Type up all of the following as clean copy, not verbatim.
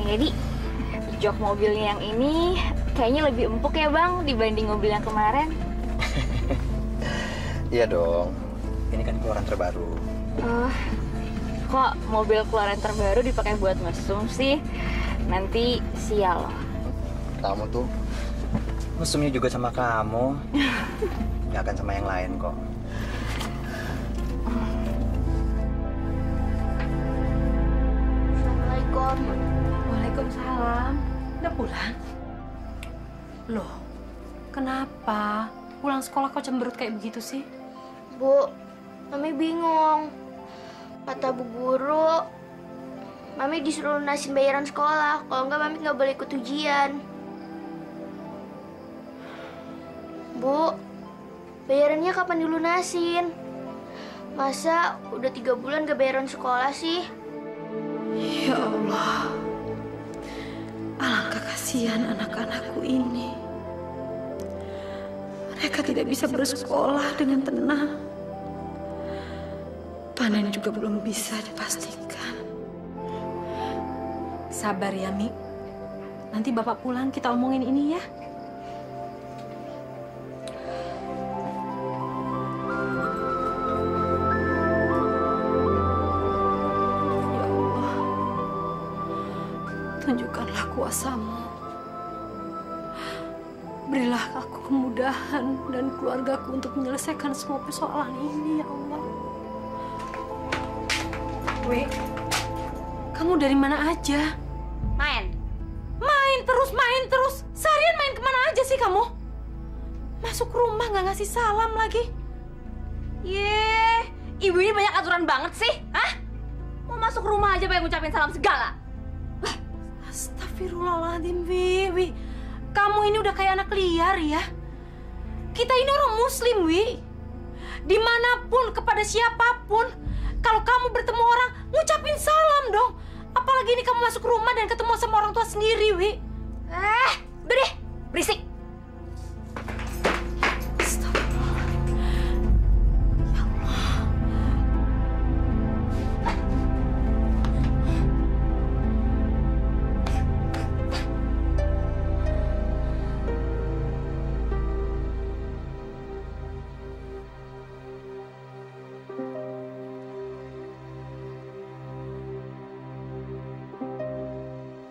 Jadi, jok mobilnya yang ini kayaknya lebih empuk ya Bang dibanding mobil yang kemarin. Iya dong, ini kan keluaran terbaru. Kok mobil keluaran terbaru dipakai buat mesum sih? Nanti sial loh. Kamu tuh mesumnya juga sama kamu, nggak akan sama yang lain kok. Assalamualaikum. Waalaikumsalam. Udah pulang? Loh, kenapa? Pulang sekolah kok cemberut kayak begitu sih? Bu, Mami bingung. Kata Bu Guru, Mami disuruh lunasin bayaran sekolah. Kalau enggak, Mami nggak boleh ikut ujian. Bu, bayarannya kapan dilunasin? Masa udah 3 bulan gak bayaran sekolah sih? Ya Allah, alangkah kasihan anak-anakku ini. Mereka tidak bisa bersekolah dengan tenang. Panen juga belum bisa dipastikan. Sabar ya, Mi. Nanti Bapak pulang kita omongin ini ya. Ya Allah, tunjukkanlah kuasa-Mu. Berilah aku kemudahan dan keluargaku untuk menyelesaikan semua persoalan ini, ya Allah. Wei, kamu dari mana aja? Main. Main terus. Seharian main kemana aja sih kamu? Masuk rumah nggak ngasih salam lagi. Yeh, ibu ini banyak aturan banget sih. Hah? Mau masuk rumah aja pengen ngucapin salam segala. Astagfirullahaladzim, Wi. Kamu ini udah kayak anak liar ya. Kita ini orang muslim, Wi. Dimanapun, kepada siapapun, kalau kamu bertemu orang, ngucapin salam dong. Apalagi ini kamu masuk rumah dan ketemu sama orang tua sendiri, Wi. Udah berisik. Astagfirullahaladzim. Ya Allah.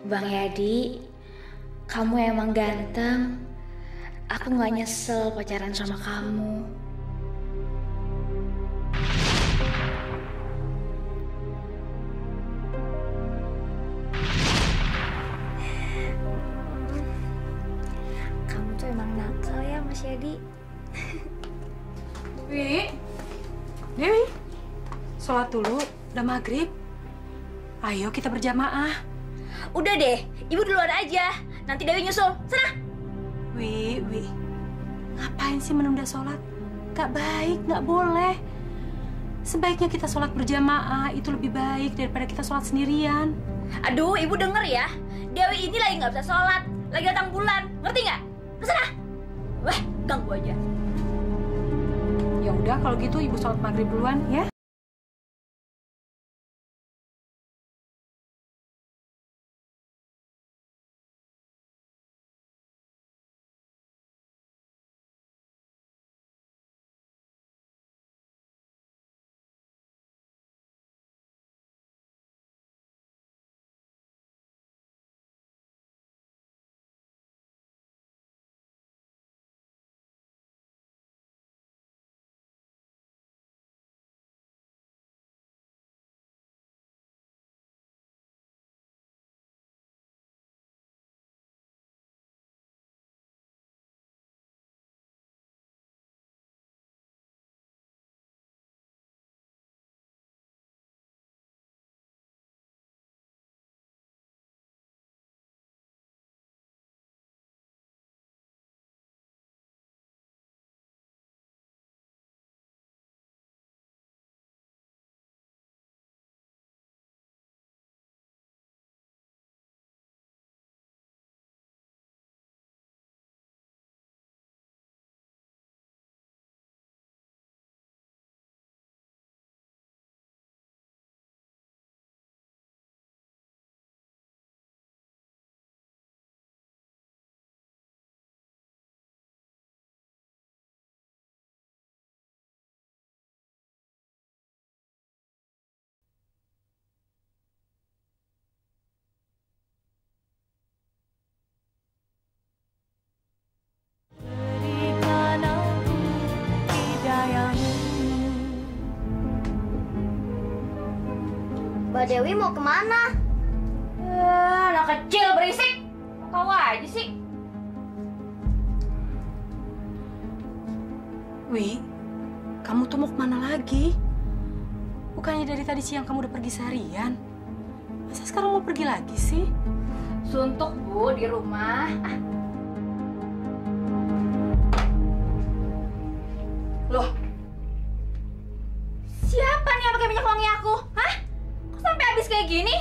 Bang Yadi, kamu emang ganteng. Aku nggak nyesel pacaran sama kamu. Kamu tuh emang nakal ya, Mas Yadi. Wi, Dewi, sholat dulu, udah maghrib. Ayo kita berjamaah. Udah deh, ibu duluan aja. Nanti Dewi nyusul. Sana. Wi, ngapain sih menunda sholat? Gak baik, gak boleh. Sebaiknya kita sholat berjamaah, itu lebih baik daripada kita sholat sendirian. Aduh, ibu denger ya. Dewi ini lagi nggak bisa sholat. Lagi datang bulan. Ngerti nggak? Kesana. Wah, ganggu aja. Ya udah, kalau gitu ibu sholat maghrib duluan ya. Mbak Dewi mau kemana? Anak kecil berisik. Kau aja sih. Wi, kamu tuh mau kemana lagi? Bukannya dari tadi siang kamu udah pergi seharian? Masa sekarang mau pergi lagi sih? Suntuk, Bu, di rumah. Loh, siapa nih yang pakai minyak wangi aku? Hah? Kok sampai habis kayak gini?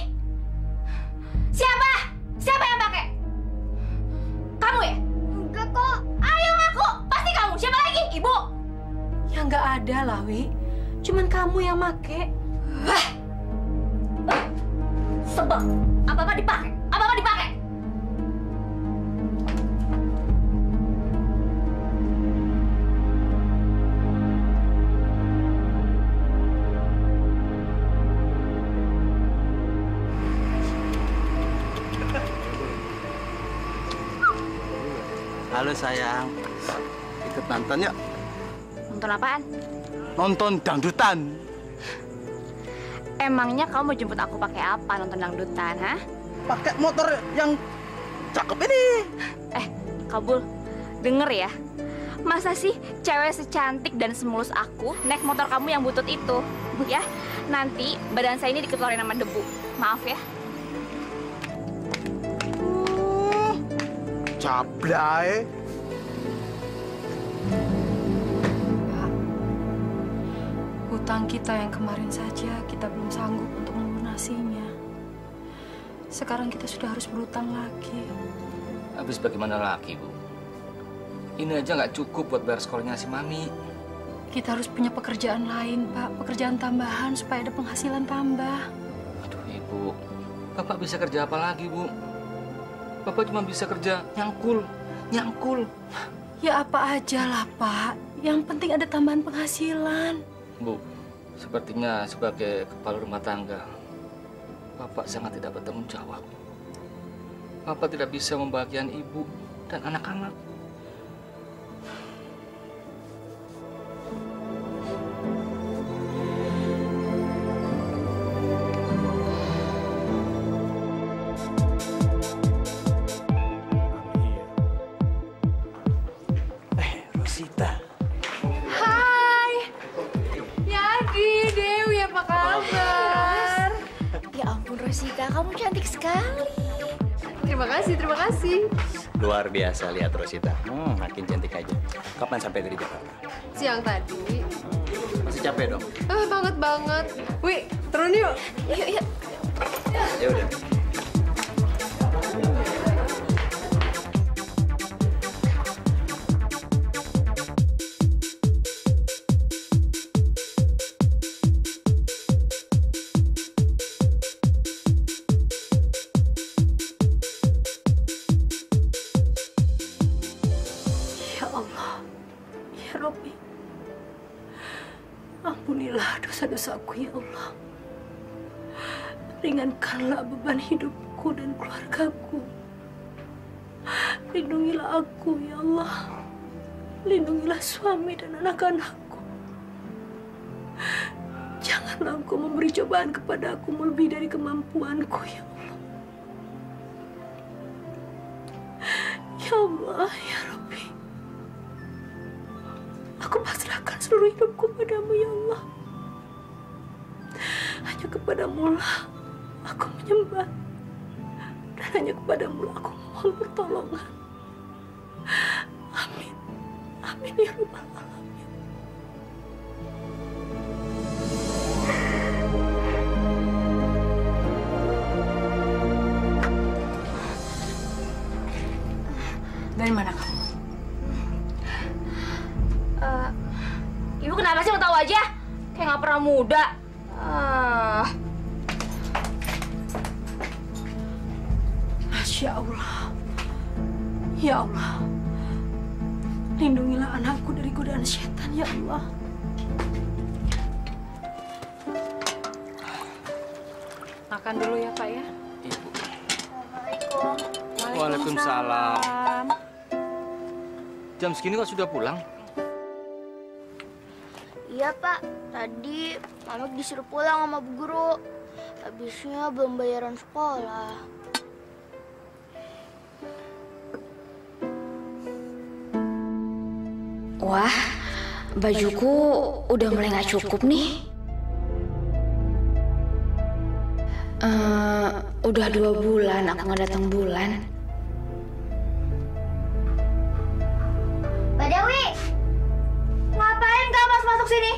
Siapa? Siapa yang pakai? Kamu ya? Enggak kok. Ayo ngaku, pasti kamu. Siapa lagi? Ibu? Ya nggak ada lah, Wi. Cuman kamu yang make. Wah, sebel. Apa-apa dipakai? Apa-apa dipakai? Halo sayang, ikut nonton yuk. Nonton apaan? Nonton dangdutan. Emangnya kamu mau jemput aku pakai apa nonton dangdutan, ha? Pakai motor yang cakep ini. Kabul, denger ya. Masa sih cewek secantik dan semulus aku naik motor kamu yang butut itu? Ya, nanti badan saya ini diketorin sama debu. Maaf ya. Cablay. Hutang kita yang kemarin saja kita belum sanggup untuk melunasinya. Sekarang kita sudah harus berhutang lagi. Habis bagaimana lagi, Bu? Ini aja nggak cukup buat bayar sekolahnya si Mami. Kita harus punya pekerjaan lain, Pak. Pekerjaan tambahan supaya ada penghasilan tambah. Aduh, Ibu. Bapak bisa kerja apa lagi, Bu? Bapak cuma bisa kerja nyangkul. Ya apa aja lah, Pak. Yang penting ada tambahan penghasilan. Bu, sepertinya sebagai kepala rumah tangga, Bapak sangat tidak bertanggung jawab. Bapak tidak bisa membahagiakan Ibu dan anak-anak. Rosita. Hai. Yadi, Dewi, apa kabar? Ya ampun Rosita, kamu cantik sekali. Terima kasih. Luar biasa lihat Rosita. Makin cantik aja. Kapan sampai dari Jakarta? Siang tadi. Masih capek dong? Banget. Wih, turun yuk. Yuk. Ya udah. Ya Allah, ya Rabbi, ampunilah dosa-dosaku ya Allah. Ringankanlah beban hidupku dan keluargaku. Lindungilah aku ya Allah. Lindungilah suami dan anak-anakku. Janganlah Engkau memberi cobaan kepada aku melebihi dari kemampuanku ya Allah. Ya Allah, ya Rabbi. Aku pasrahkan seluruh hidupku padamu ya Allah. Hanya kepadamu lah aku menyembah. Dan hanya kepadamu lah aku mohon pertolongan. Amin. Amin ya Rabbal Alamin. Dari mana kamu? Ibu kenapa sih tahu aja? Kayak nggak pernah muda. Masya Allah. Ya Allah. Lindungilah anakku dari godaan setan ya Allah. Makan dulu ya Pak ya. Ibu. Assalamualaikum. Waalaikumsalam. Jam segini kok sudah pulang? Iya Pak, tadi Mami disuruh pulang sama Bu Guru. Habisnya belum bayaran sekolah. Wah, bajuku udah mulai nggak cukup nih. Udah 2 bulan aku nggak datang bulan. Mbak Dewi, ngapain kamu masuk sini?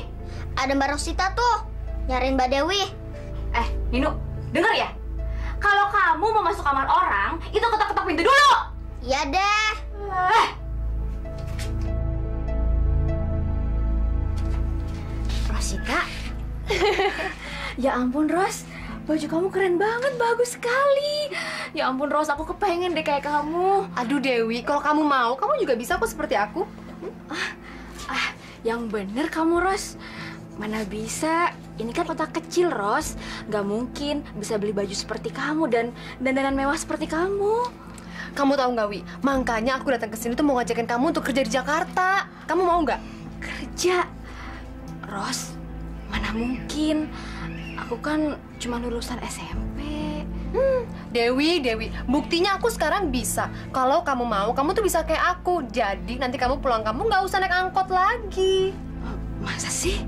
Ada Mbak Rosita tuh, nyariin Mbak Dewi. Nino, dengar ya. Kalau kamu mau masuk kamar orang, itu ketok-ketok pintu dulu. Iya deh. Rosita. Ya ampun, Ros. Baju kamu keren banget, bagus sekali. Ya ampun, Ros, aku kepengen deh kayak kamu. Aduh Dewi, kalau kamu mau, kamu juga bisa kok seperti aku. Yang bener kamu, Ros. Mana bisa? Ini kan kota kecil, Ros. Gak mungkin bisa beli baju seperti kamu dan dandanan mewah seperti kamu. Kamu tahu nggak, Wi? Makanya aku datang ke sini tuh mau ngajakin kamu untuk kerja di Jakarta. Kamu mau nggak? Kerja? Ros, mana mungkin? Aku kan cuma lulusan SMP. Dewi, buktinya aku sekarang bisa. Kalau kamu mau, kamu tuh bisa kayak aku. Jadi nanti kamu pulang kamu nggak usah naik angkot lagi. Masa sih?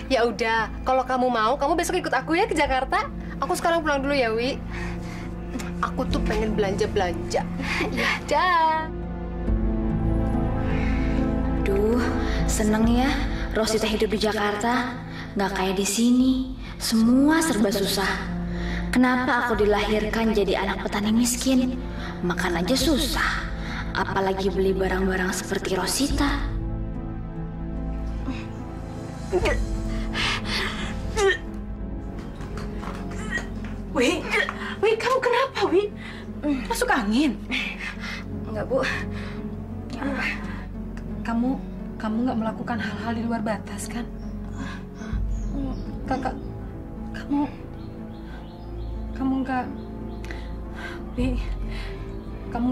Ya udah, kalau kamu mau, kamu besok ikut aku ya ke Jakarta. Aku sekarang pulang dulu ya, Wi. Aku tuh pengen belanja-belanja. Ya, dah. Duh, seneng ya Rosita hidup di Jakarta. Nggak kayak di sini. Semua serba susah. Kenapa aku dilahirkan jadi anak petani miskin? Makan aja susah. Apalagi beli barang-barang seperti Rosita. Wi, kamu kenapa, Wi? Masuk angin? Enggak, Bu. Kamu nggak melakukan hal-hal di luar batas, kan? Kakak, kamu nggak, Wi, kamu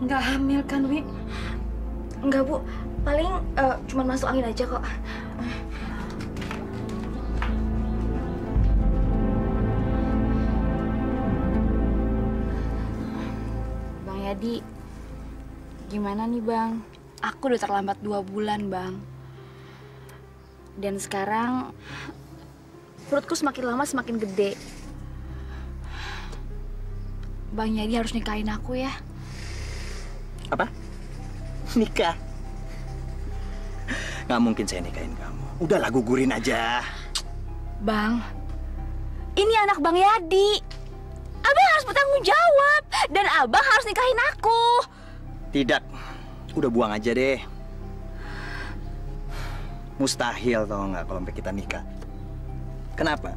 nggak hamil kan, Wi? Enggak, Bu. Paling cuma masuk angin aja kok. Bang Yadi, gimana nih, Bang? Aku udah terlambat 2 bulan, Bang. Dan sekarang perutku semakin lama semakin gede. Bang Yadi harus nikahin aku ya. Apa? Nikah? Nggak mungkin saya nikahin kamu. Udahlah, gugurin aja. Bang, ini anak Bang Yadi. Abang harus bertanggung jawab. Dan Abang harus nikahin aku. Tidak. Udah buang aja deh. Mustahil tau nggak kalau sampai kita nikah. Kenapa?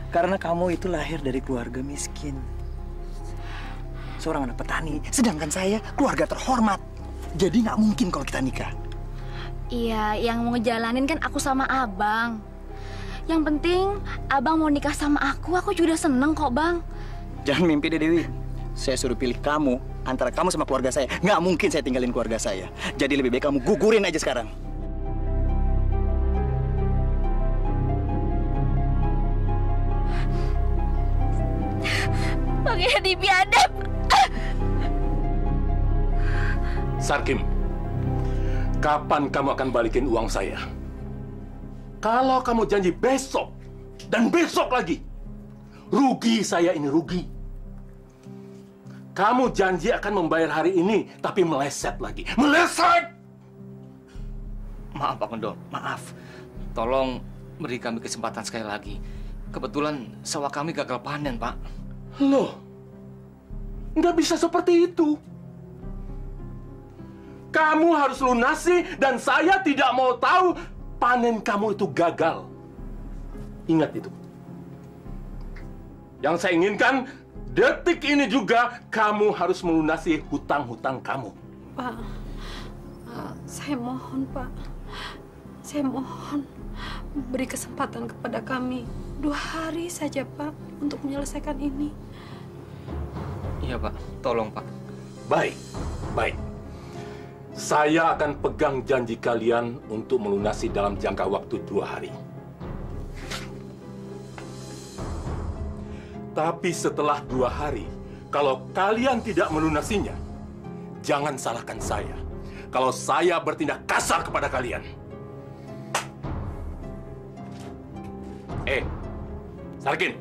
Karena kamu itu lahir dari keluarga miskin. Seorang anak petani. Sedangkan saya keluarga terhormat. Jadi nggak mungkin kalau kita nikah. Iya, yang mau ngejalanin kan aku sama Abang. Yang penting Abang mau nikah sama aku juga seneng kok, Bang. Jangan mimpi deh, Dewi. Saya suruh pilih kamu antara kamu sama keluarga saya. Nggak mungkin saya tinggalin keluarga saya. Jadi lebih baik kamu gugurin aja sekarang. Bang Yadi biadab. Sarkim, kapan kamu akan balikin uang saya? Kalau kamu janji besok dan besok lagi, rugi saya ini, rugi. Kamu janji akan membayar hari ini, tapi meleset lagi. Meleset! Maaf, Pak Kendor, maaf. Tolong beri kami kesempatan sekali lagi. Kebetulan sawah kami gagal panen, Pak. Loh, nggak bisa seperti itu. Kamu harus lunasi dan saya tidak mau tahu panen kamu itu gagal. Ingat itu. Yang saya inginkan, detik ini juga kamu harus melunasi hutang-hutang kamu. Pak, saya mohon, Pak. Saya mohon beri kesempatan kepada kami 2 hari saja, Pak, untuk menyelesaikan ini. Iya, Pak. Tolong, Pak. Baik, baik. Saya akan pegang janji kalian untuk melunasi dalam jangka waktu 2 hari. Tapi setelah 2 hari, kalau kalian tidak melunasinya, jangan salahkan saya kalau saya bertindak kasar kepada kalian. Sarkin,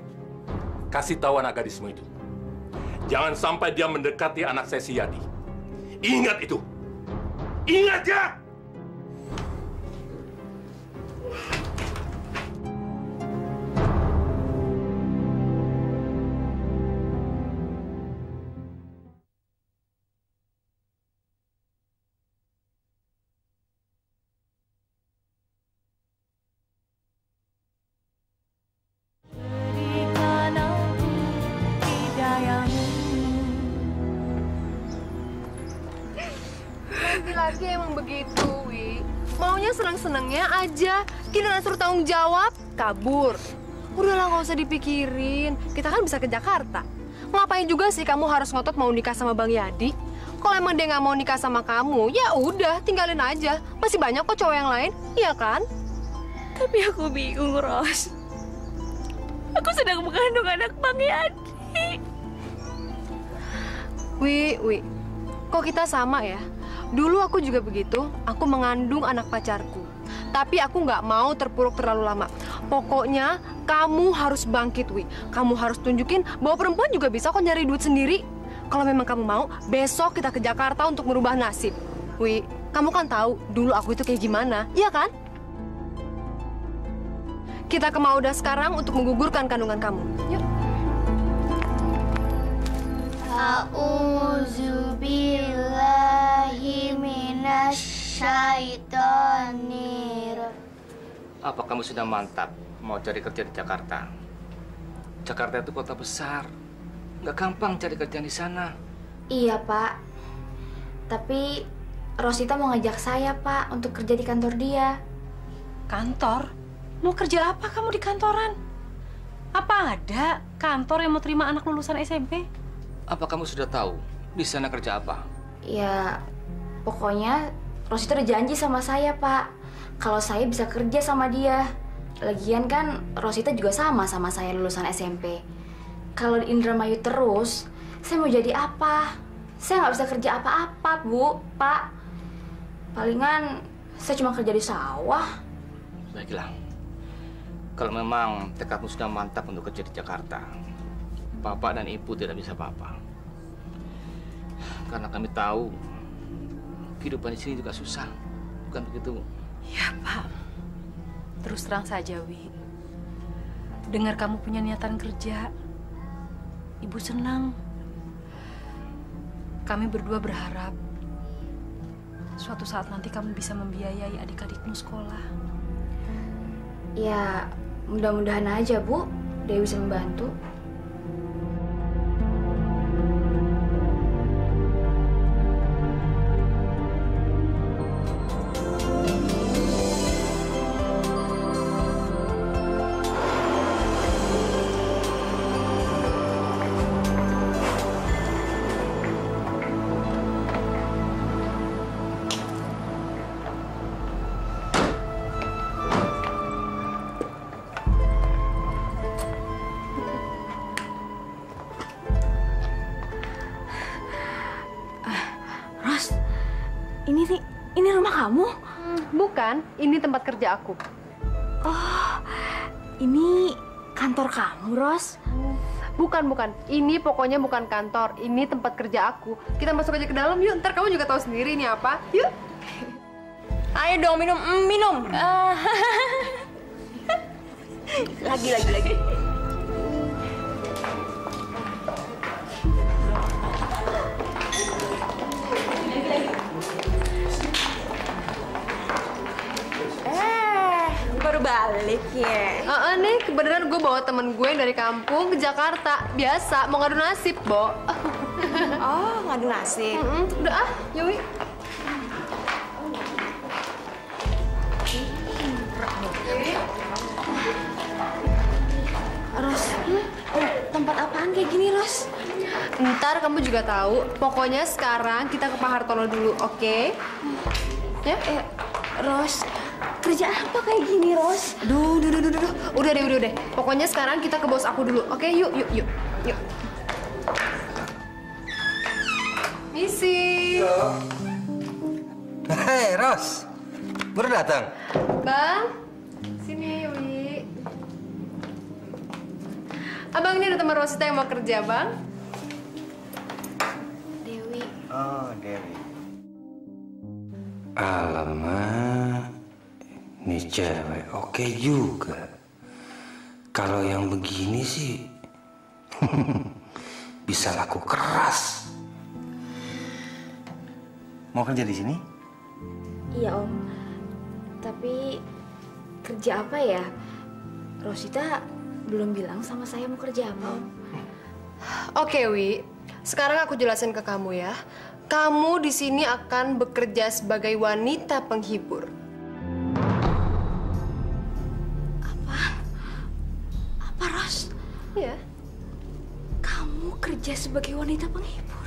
kasih tahu anak gadismu itu. Jangan sampai dia mendekati anak saya si Yadi. Ingat itu. Ingat ya! Lagi emang begitu, Wi. Maunya seneng-senengnya aja. Giliran suruh tanggung jawab, kabur. Udahlah, nggak usah dipikirin. Kita kan bisa ke Jakarta. Ngapain juga sih kamu harus ngotot mau nikah sama Bang Yadi? Kalau emang dia nggak mau nikah sama kamu, ya udah, tinggalin aja. Masih banyak kok cowok yang lain, iya kan? Tapi aku bingung, Ros. Aku sedang mengandung anak Bang Yadi. Wi, kok kita sama ya? Dulu aku juga begitu, aku mengandung anak pacarku. Tapi aku nggak mau terpuruk terlalu lama. Pokoknya kamu harus bangkit, Wi. Kamu harus tunjukin bahwa perempuan juga bisa kok nyari duit sendiri. Kalau memang kamu mau, besok kita ke Jakarta untuk merubah nasib. Wi, kamu kan tahu dulu aku itu kayak gimana, iya kan? Kita ke Mauda sekarang untuk menggugurkan kandungan kamu. Yuk. A'udzubillahi minasyaitonir. Apa kamu sudah mantap mau cari kerja di Jakarta? Jakarta itu kota besar. Nggak gampang cari kerjaan di sana. Iya, Pak. Tapi Rosita mau ngajak saya, Pak, untuk kerja di kantor dia. Kantor? Mau kerja apa kamu di kantoran? Apa ada kantor yang mau terima anak lulusan SMP? Apa kamu sudah tahu di sana kerja apa? Ya, pokoknya Rosita udah janji sama saya, Pak. Kalau saya bisa kerja sama dia. Lagian kan Rosita juga sama saya lulusan SMP. Kalau di Indramayu terus, saya mau jadi apa? Saya nggak bisa kerja apa-apa, Bu, Pak. Palingan saya cuma kerja di sawah. Baiklah. Kalau memang tekadmu sudah mantap untuk kerja di Jakarta, Bapak dan Ibu tidak bisa apa-apa. Karena kami tahu kehidupan di sini juga susah, bukan begitu? Ya, Pak. Terus terang saja, Wi. Dengar kamu punya niatan kerja, Ibu senang. Kami berdua berharap suatu saat nanti kamu bisa membiayai adik-adikmu sekolah. Ya, mudah-mudahan aja, Bu. Dewi bisa membantu. Ini rumah kamu? Bukan, ini tempat kerja aku. Oh, ini kantor kamu, Ros? Bukan. Ini pokoknya bukan kantor. Ini tempat kerja aku. Kita masuk aja ke dalam yuk. Ntar kamu juga tahu sendiri ini apa. Yuk. Ayo dong, minum. Lagi. Baru balik ya? Nih, kebenaran gue bawa temen gue yang dari kampung ke Jakarta. Biasa, mau ngadu nasib, Bo. Oh, ngadu nasib. Udah Yui. Ros, tempat apaan kayak gini, Ros? Ntar kamu juga tahu. Pokoknya sekarang kita ke Pak Hartono dulu, oke? Ya? Ros, kerja apa kayak gini, Ros? Duh. Udah deh. Pokoknya sekarang kita ke bos aku dulu, oke? Yuk. Yuk. Misi. Hei, Ros. Baru datang. Bang, sini, Wi. Abang ini ada teman Rosita yang mau kerja, Bang. Dewi. Oh, Dewi. Alamak, ini cewek oke juga. Kalau yang begini sih bisa laku keras. Mau kerja di sini? Iya Om, tapi kerja apa ya? Rosita belum bilang sama saya mau kerja apa Om. Oke, Wi. Sekarang aku jelasin ke kamu ya. Kamu di sini akan bekerja sebagai wanita penghibur. Apa Ros? Iya. Kamu kerja sebagai wanita penghibur?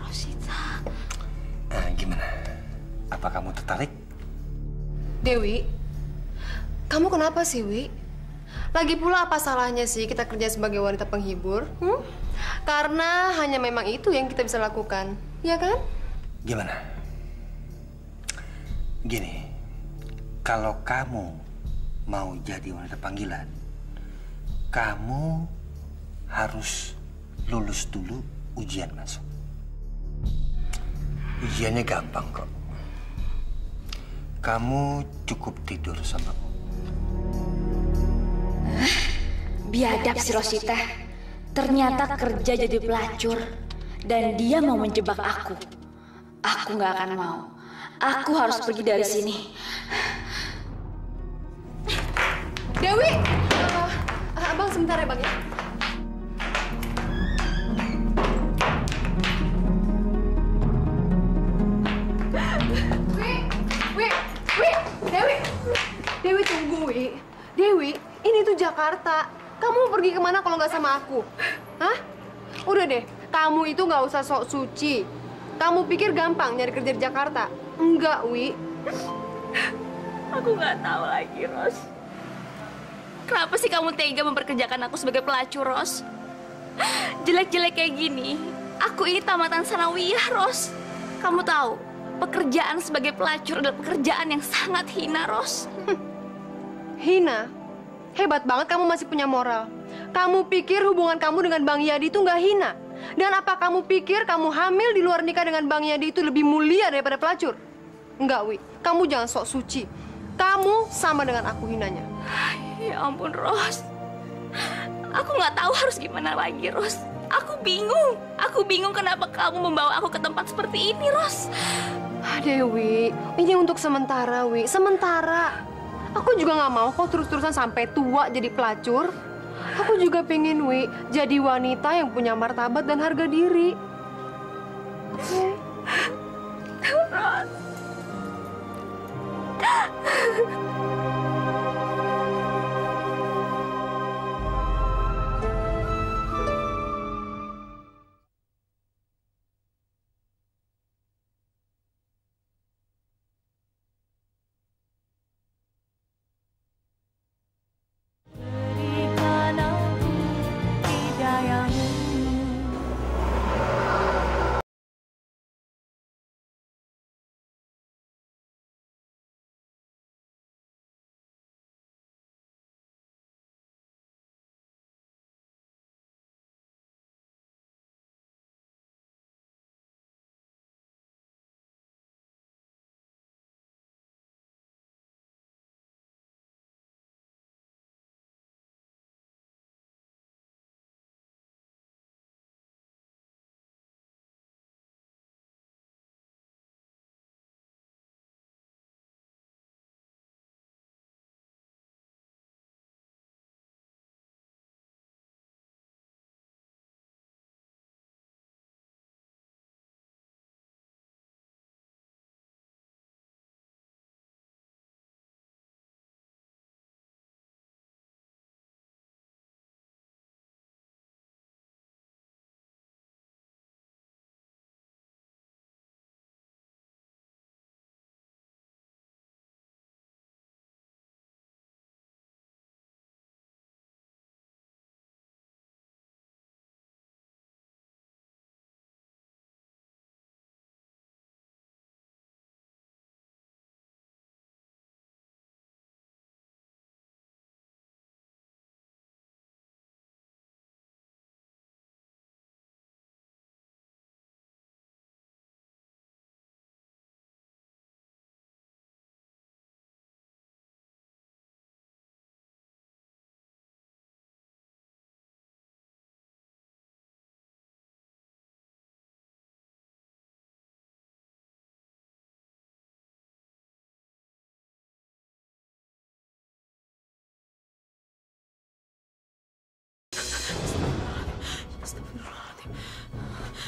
Rosita. Gimana? Apa kamu tertarik? Dewi, kamu kenapa sih, Wi? Lagi pula apa salahnya sih kita kerja sebagai wanita penghibur? Karena hanya memang itu yang kita bisa lakukan, ya kan? Gimana? Gini, kalau kamu mau jadi wanita panggilan, kamu harus lulus dulu ujian masuk. Ujiannya gampang kok. Kamu cukup tidur sama aku. Biadab si Rosita. Ternyata kerja jadi pelacur dan dia mau menjebak aku. Aku nggak akan mau. Aku harus pergi dari sini. Dewi, abang sebentar ya bang ya. Dewi tunggu, Wi. Dewi, ini tuh Jakarta. Kamu mau pergi kemana kalau nggak sama aku? Hah? Udah deh, kamu itu nggak usah sok suci. Kamu pikir gampang nyari kerja di Jakarta? Enggak, Wi. Aku nggak tahu lagi, Ros. Kenapa sih kamu tega memperkerjakan aku sebagai pelacur, Ros? Jelek-jelek kayak gini, aku ini tamatan sanawiyah, Ros. Kamu tahu, pekerjaan sebagai pelacur adalah pekerjaan yang sangat hina, Ros. Hina? Hebat banget kamu masih punya moral. Kamu pikir hubungan kamu dengan Bang Yadi itu nggak hina? Dan apa kamu pikir kamu hamil di luar nikah dengan Bang Yadi itu lebih mulia daripada pelacur? Enggak, Wi. Kamu jangan sok suci. Kamu sama dengan aku hinanya. Ya ampun, Ros. Aku nggak tahu harus gimana lagi, Ros. Aku bingung. Aku bingung kenapa kamu membawa aku ke tempat seperti ini, Ros. Dewi, ini untuk sementara, Wi. Sementara. Aku juga nggak mau kok terus-terusan sampai tua jadi pelacur. Aku juga pengen, Wi, jadi wanita yang punya martabat dan harga diri. Ros.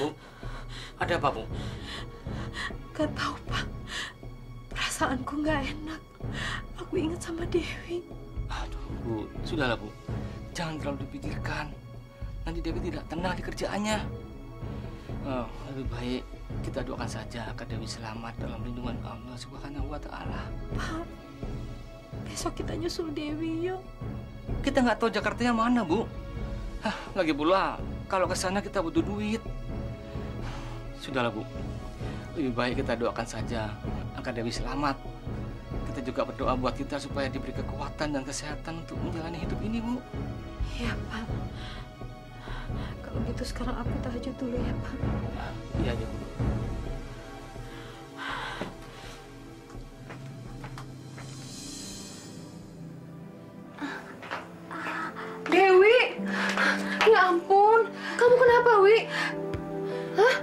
Bu, ada apa, Bu? Gak tahu, Pak. Perasaanku nggak enak. Aku ingat sama Dewi. Aduh, Bu, sudahlah, Bu. Jangan terlalu dipikirkan. Nanti Dewi tidak tenang di kerjaannya. Lebih baik kita doakan saja agar Dewi selamat dalam lindungan Allah Subhanahu wa Ta'ala. Pak, besok kita nyusul Dewi, yuk. Kita nggak tahu Jakartanya mana, Bu. Lagi pula, kalau ke sana kita butuh duit. Sudahlah, Bu. Lebih baik kita doakan saja agar Dewi selamat. Kita juga berdoa buat kita supaya diberi kekuatan dan kesehatan untuk menjalani hidup ini, Bu. Iya, Pak. Kalau gitu sekarang aku tahajud dulu ya, Pak. Iya, Bu. Dewi! Ya ampun, kamu kenapa, Wi? Hah?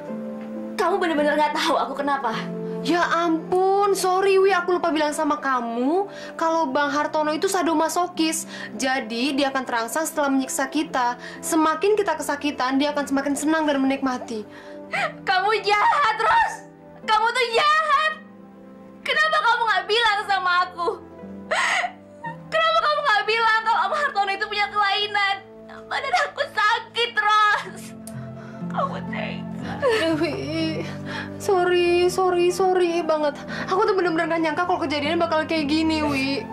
Kamu bener-bener nggak tahu aku kenapa? Ya ampun, sorry Wi, aku lupa bilang sama kamu kalau Bang Hartono itu sadomasokis. Jadi dia akan terangsang setelah menyiksa kita. Semakin kita kesakitan, dia akan semakin senang dan menikmati. Kamu jahat, Ros. Kamu tuh jahat. Kenapa kamu nggak bilang sama aku? Kenapa kamu nggak bilang kalau Om Hartono itu punya kelainan? Badan aku sakit, Ros. Kamu tega. Dewi, sorry banget. Aku tuh bener-bener gak nyangka kalau kejadiannya bakal kayak gini, Wi.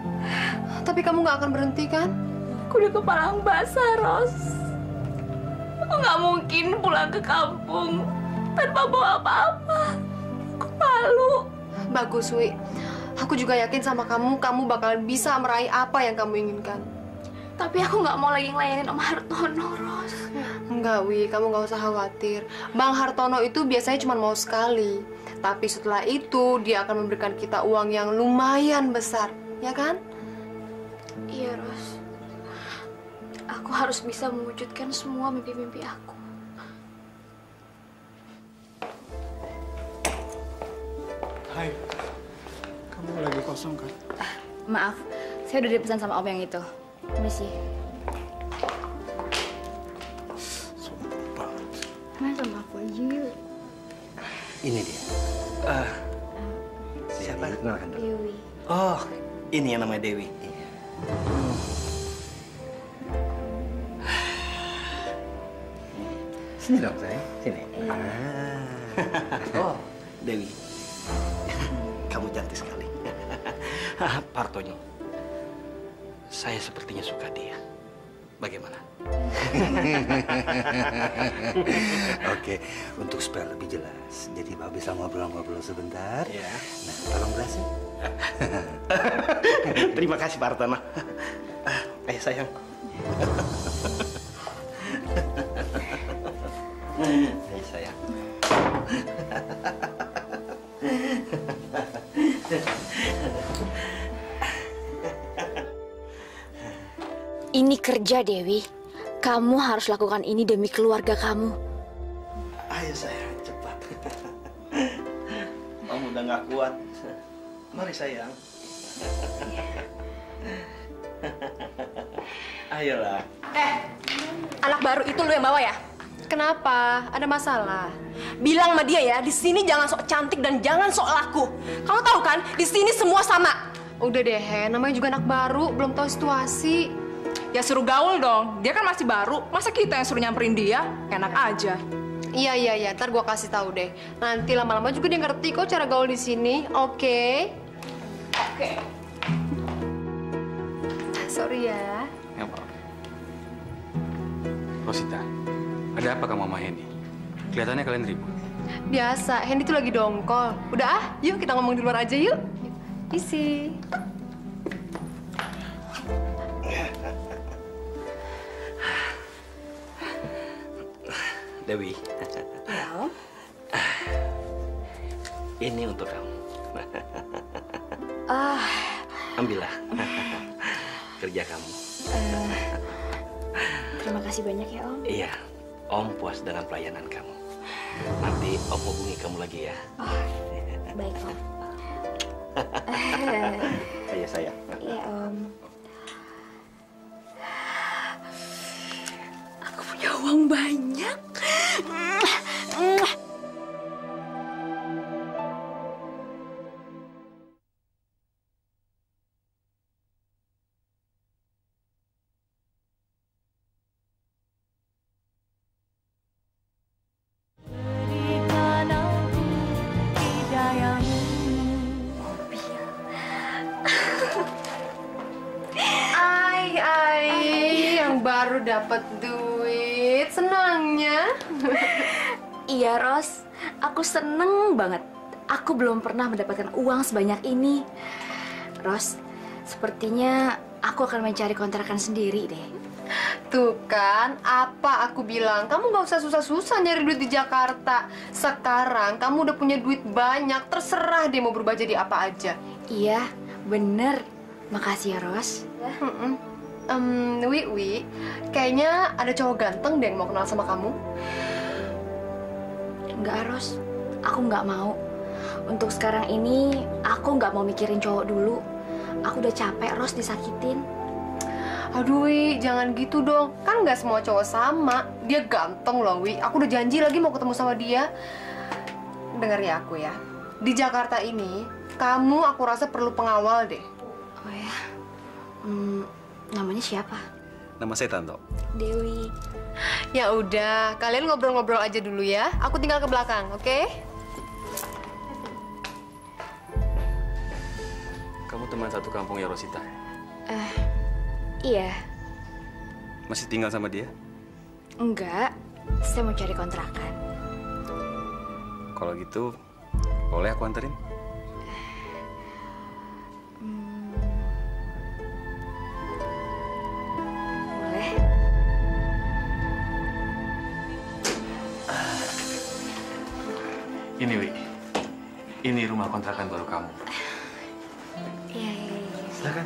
Tapi kamu gak akan berhenti, kan? Aku udah kepalang basah, Ros. Aku nggak mungkin pulang ke kampung tanpa bawa apa-apa. Aku malu. Bagus, Wi. Aku juga yakin sama kamu bakal bisa meraih apa yang kamu inginkan. Tapi aku nggak mau lagi ngelayanin Om Hartono, Ros. Enggak, Wi, kamu nggak usah khawatir. Bang Hartono itu biasanya cuma mau sekali. Tapi setelah itu, dia akan memberikan kita uang yang lumayan besar. Ya kan? Iya, Ros. Aku harus bisa mewujudkan semua mimpi-mimpi aku. Hai, kamu lagi kosong kan? Maaf, saya udah dipesan sama Om yang itu. Permisi. Sumpah. Mas, sama aku aja yuk. Ini dia. Siapa? Kenalkan dulu. Dewi. Oh, ini yang namanya Dewi. Iya. Sini dong, sayang. Sini. Oh, Dewi. Kamu cantik sekali. Partonyo. Saya sepertinya suka dia. Bagaimana? Oke, untuk supaya lebih jelas, jadi Pak bisa ngobrol-ngobrol sebentar. Ya. Nah, tolong berhasil. Terima kasih, Pak Hartono. Ayo, sayang. Ayo, sayang. Ini kerja, Dewi. Kamu harus lakukan ini demi keluarga kamu. Ayo, sayang, cepat. Kamu udah nggak kuat. Mari, sayang. Ayolah. Anak baru itu lu yang bawa ya? Kenapa? Ada masalah? Bilang sama dia ya, di sini jangan sok cantik dan jangan sok laku. Kamu tahu kan, di sini semua sama. Udah deh, Hen. Namanya juga anak baru, belum tahu situasi. Ya suruh gaul dong, dia kan masih baru. Masa kita yang suruh nyamperin dia? Enak aja. Iya. Ntar gua kasih tahu deh. Nanti lama-lama juga dia ngerti kok cara gaul di sini. Oke? Oke. Sorry ya. Ya, Pak. Rosita, ada apa kamu sama Hendy? Kelihatannya kalian ribut. Biasa, Hendy tuh lagi dongkol. Udah ah, yuk kita ngomong di luar aja yuk. Isi. Dewi. Ya, Om. Ini untuk kamu. Ambillah. Kerja kamu. Terima kasih banyak ya, Om. Iya, Om puas dengan pelayanan kamu. Nanti Om hubungi kamu lagi ya. Baik, Om. Ayo, sayang. Iya, Om. Aku punya uang banyak. baru dapat duit, senangnya. Iya, Ros. Aku seneng banget. Aku belum pernah mendapatkan uang sebanyak ini. Ros, sepertinya aku akan mencari kontrakan sendiri deh. Tuh kan, apa aku bilang? Kamu nggak usah susah-susah nyari duit di Jakarta. Sekarang kamu udah punya duit banyak, terserah deh mau berubah jadi apa aja. Iya, bener. Makasih ya, Ros. Wi, kayaknya ada cowok ganteng deh yang mau kenal sama kamu. Enggak, Ros. Aku nggak mau. Untuk sekarang ini, aku nggak mau mikirin cowok dulu. Aku udah capek, Ros, disakitin. Aduh, Wi, jangan gitu dong. Kan nggak semua cowok sama. Dia ganteng loh, Wi. Aku udah janji lagi mau ketemu sama dia. Dengar ya aku ya. Di Jakarta ini, kamu aku rasa perlu pengawal deh. Oh ya? Namanya siapa? Nama saya Tanto. Dewi. Ya udah, kalian ngobrol-ngobrol aja dulu ya. Aku tinggal ke belakang, oke? Kamu teman satu kampung ya, Rosita? Iya. Masih tinggal sama dia? Enggak. Saya mau cari kontrakan. Kalau gitu, boleh aku anterin? Boleh. Ini, Wi. Ini rumah kontrakan baru kamu. Iya. Silakan.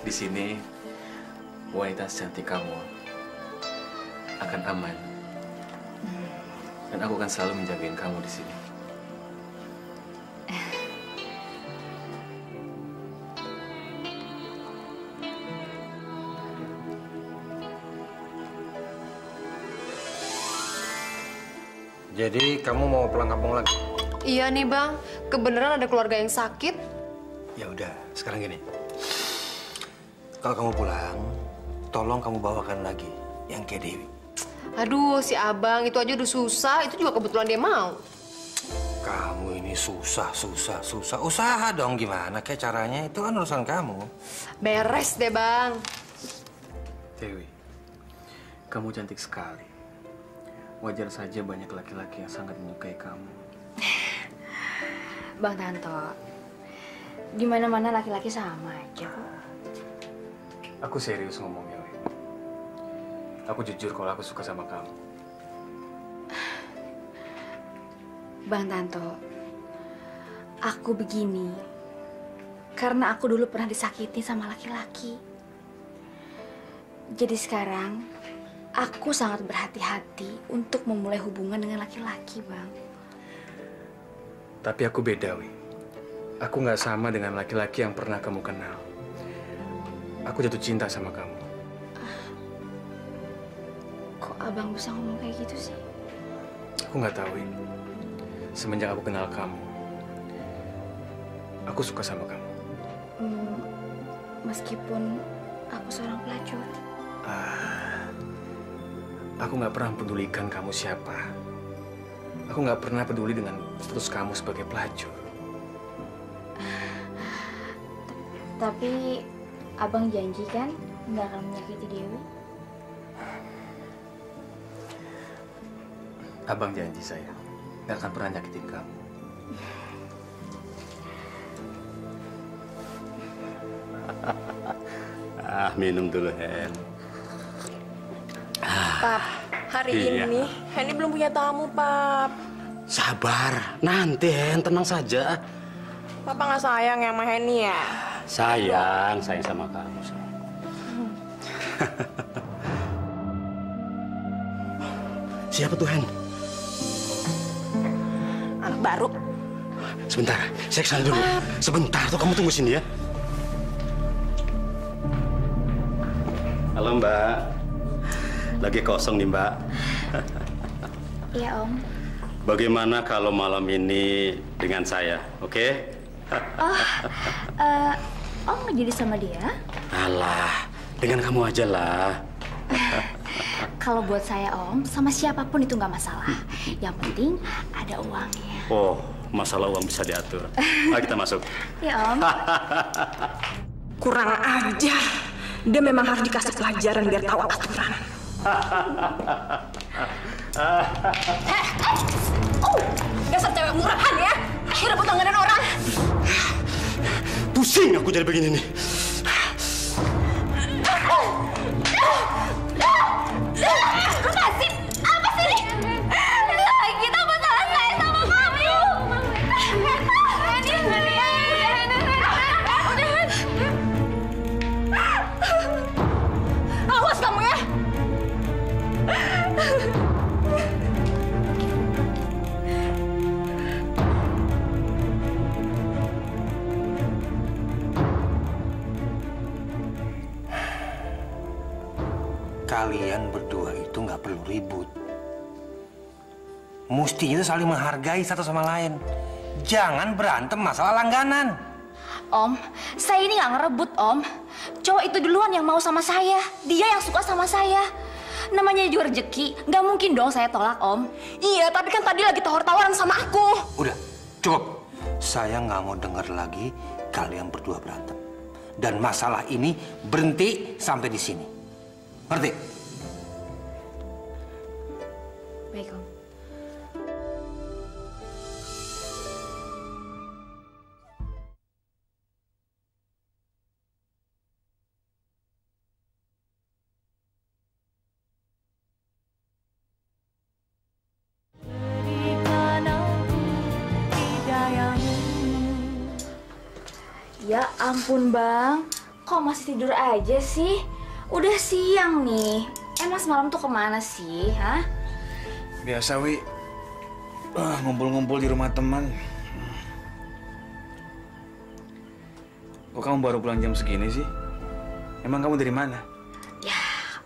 Di sini, wanita secantik kamu akan aman. Dan aku akan selalu menjagain kamu di sini. Jadi kamu mau pulang kampung lagi? Iya nih bang, kebenaran ada keluarga yang sakit. Ya udah, sekarang gini. Kalau kamu pulang, tolong kamu bawakan lagi yang kayak Dewi. Aduh, si abang itu aja udah susah, itu juga kebetulan dia mau. Kamu ini susah. Usaha dong gimana? Kayak caranya itu kan urusan kamu. Beres deh bang. Dewi, kamu cantik sekali. Wajar saja banyak laki-laki yang sangat menyukai kamu. Bang Tanto, di mana-mana laki-laki sama aja kok. Aku serius ngomongnya, Wi. Aku jujur kalau aku suka sama kamu. Bang Tanto, aku begini karena aku dulu pernah disakiti sama laki-laki. Jadi sekarang aku sangat berhati-hati untuk memulai hubungan dengan laki-laki, Bang. Tapi aku beda, Wi. Aku nggak sama dengan laki-laki yang pernah kamu kenal. Aku jatuh cinta sama kamu. Kok abang bisa ngomong kayak gitu sih? Aku nggak tahu, Wi. Semenjak aku kenal kamu, aku suka sama kamu. Meskipun aku seorang pelacur. Aku nggak pernah pedulikan kamu siapa. Aku nggak pernah peduli dengan status kamu sebagai pelacur. Tapi abang janji kan nggak akan menyakiti Dewi? Abang janji saya nggak akan pernah nyakitin kamu. Minum dulu, Hen. Pap, hari ini Henny belum punya tamu, Pap. Sabar, nanti Hen, tenang saja. Papa nggak sayang ya sama Henny ya? Sayang sama kamu. Siapa tuh, Hen? Anak baru. Sebentar, saya kesana dulu. Sebentar tuh, kamu tunggu sini ya. Halo, Mbak. Lagi kosong nih, Mbak. Iya, Om. Bagaimana kalau malam ini dengan saya, oke? Om mau jadi sama dia? Alah, dengan kamu aja lah. Kalau buat saya, Om, sama siapapun itu nggak masalah. Yang penting ada uangnya. Oh, masalah uang bisa diatur. Ayo kita masuk. Ya, Om. Kurang ajar. Dia memang harus dikasih pelajaran biar tahu aturan. Dasar cewek murahan ya. Akhirnya rebut langganan orang. Pusing aku jadi begini nih. Lepasin! Apa sih ini? Kita masalah saya sama kamu. Awas kamu ya. Kalian berdua itu nggak perlu ribut. Mestinya itu saling menghargai satu sama lain. Jangan berantem masalah langganan. Om, saya ini nggak ngerebut, Om. Cowok itu duluan yang mau sama saya. Dia yang suka sama saya. Namanya juga rezeki, nggak mungkin dong saya tolak, Om. Iya, tapi kan tadi lagi tawar-tawaran sama aku. Udah, cukup. Saya nggak mau dengar lagi kalian berdua berantem. Dan masalah ini berhenti sampai di sini. Ngerti? Baik, Om. Ya ampun, Bang. Kok masih tidur aja sih? Udah siang nih. Emang semalam tuh kemana sih, hah? Biasa, Wi. Ngumpul-ngumpul di rumah teman. Kok kamu baru pulang jam segini sih? Emang kamu dari mana? Ya,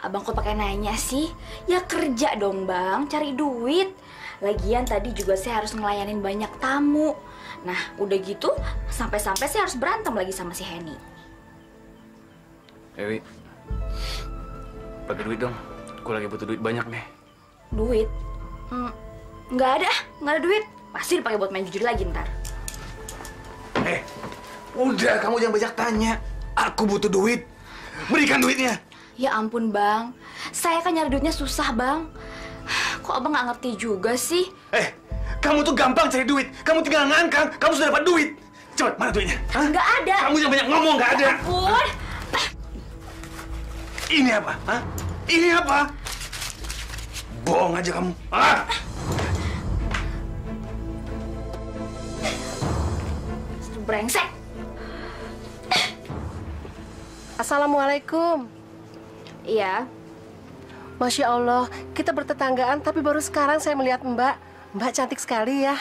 abang kok pakai nanya sih? Ya kerja dong, Bang. Cari duit. Lagian tadi juga saya harus ngelayanin banyak tamu. Nah, udah gitu, sampai-sampai saya harus berantem lagi sama si Henny. Wi, pakai duit dong. Aku lagi butuh duit banyak nih. Duit? Nggak ada duit. Pasti dipakai buat main jujur lagi ntar. Udah, kamu jangan banyak tanya. Aku butuh duit. Berikan duitnya. Ya ampun, Bang. Saya kan nyari duitnya susah, Bang. Kok abang nggak ngerti juga sih? Kamu tuh gampang cari duit. Kamu tinggal ngangkang, kamu sudah dapat duit. Cepat, mana duitnya? Nggak ada. Kamu jangan banyak ngomong, nggak ada. Ya ampun. Ini apa? Hah? Ini apa? Bohong aja kamu. Brengsek. Assalamualaikum. Iya. Masya Allah, kita bertetanggaan tapi baru sekarang saya melihat Mbak. Mbak cantik sekali ya.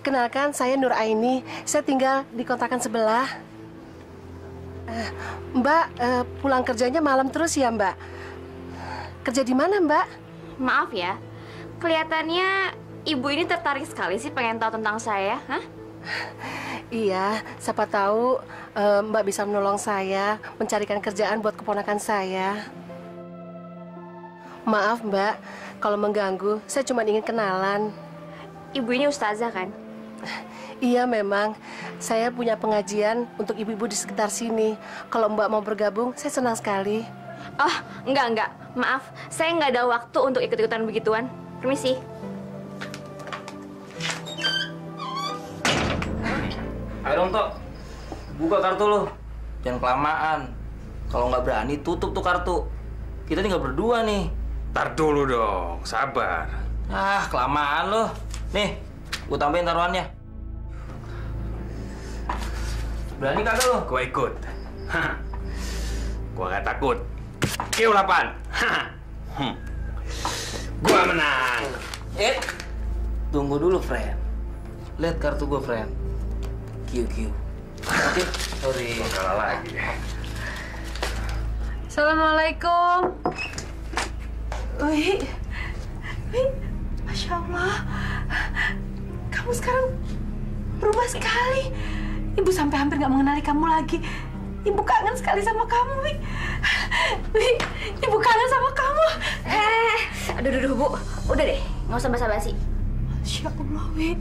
Kenalkan, saya Nur Aini. Saya tinggal di kontrakan sebelah. Mbak, pulang kerjanya malam terus ya, Mbak? Kerja di mana, Mbak? Maaf ya, kelihatannya ibu ini tertarik sekali sih pengen tahu tentang saya, hah? Iya, siapa tahu Mbak bisa menolong saya mencarikan kerjaan buat keponakan saya. Maaf, Mbak, kalau mengganggu, saya cuma ingin kenalan. Ibu ini ustazah kan? Iya, memang. Saya punya pengajian untuk ibu-ibu di sekitar sini. Kalau Mbak mau bergabung, saya senang sekali. Oh, enggak. Maaf, saya nggak ada waktu untuk ikut-ikutan begituan. Permisi. Ayo dong, Tok. Buka kartu lo. Jangan kelamaan. Kalau nggak berani, tutup tuh kartu. Kita tinggal berdua nih. Tar dulu dong, sabar. Kelamaan lo. Nih, gue tambahin taruhannya. Berani kagak lo? Gua ikut. Gua gak takut. Q8. Gua menang. Tunggu dulu, friend. Lihat kartu gue, friend. QQ. Oke, sorry. Kalah lagi. Assalamualaikum. Wih, Masya Allah. Kamu sekarang berubah sekali. Ibu sampai hampir nggak mengenali kamu lagi. Ibu kangen sekali sama kamu, Wi. Ibu kangen sama kamu. Aduh, Bu. Udah deh, nggak usah basa-basi. Masya Allah, Wi.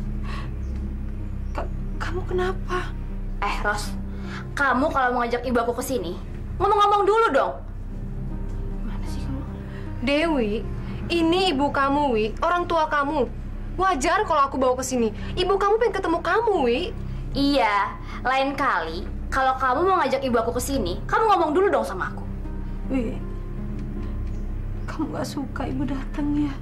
Kamu kenapa? Ros, kamu kalau mau ngajak ibu aku ke sini, ngomong-ngomong dulu dong. Mana sih kamu? Dewi, ini ibu kamu, Wi. Orang tua kamu. Wajar kalau aku bawa ke sini. Ibu kamu pengen ketemu kamu, Wi. Iya, lain kali kalau kamu mau ngajak ibu aku ke sini, kamu ngomong dulu dong sama aku. Wi, kamu gak suka ibu datang ya?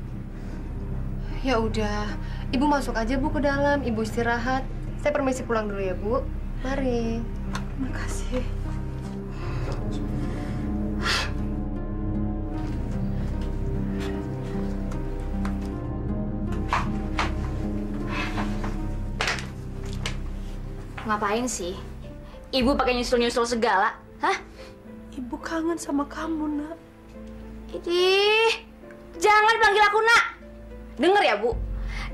Ya udah, ibu masuk aja Bu ke dalam. Ibu istirahat. Saya permisi pulang dulu ya, Bu. Mari. Terima kasih. Ngapain sih? Ibu pakai nyusul-nyusul segala, hah? Ibu kangen sama kamu, Nak. Idih, jangan panggil aku Nak. Dengar ya, Bu.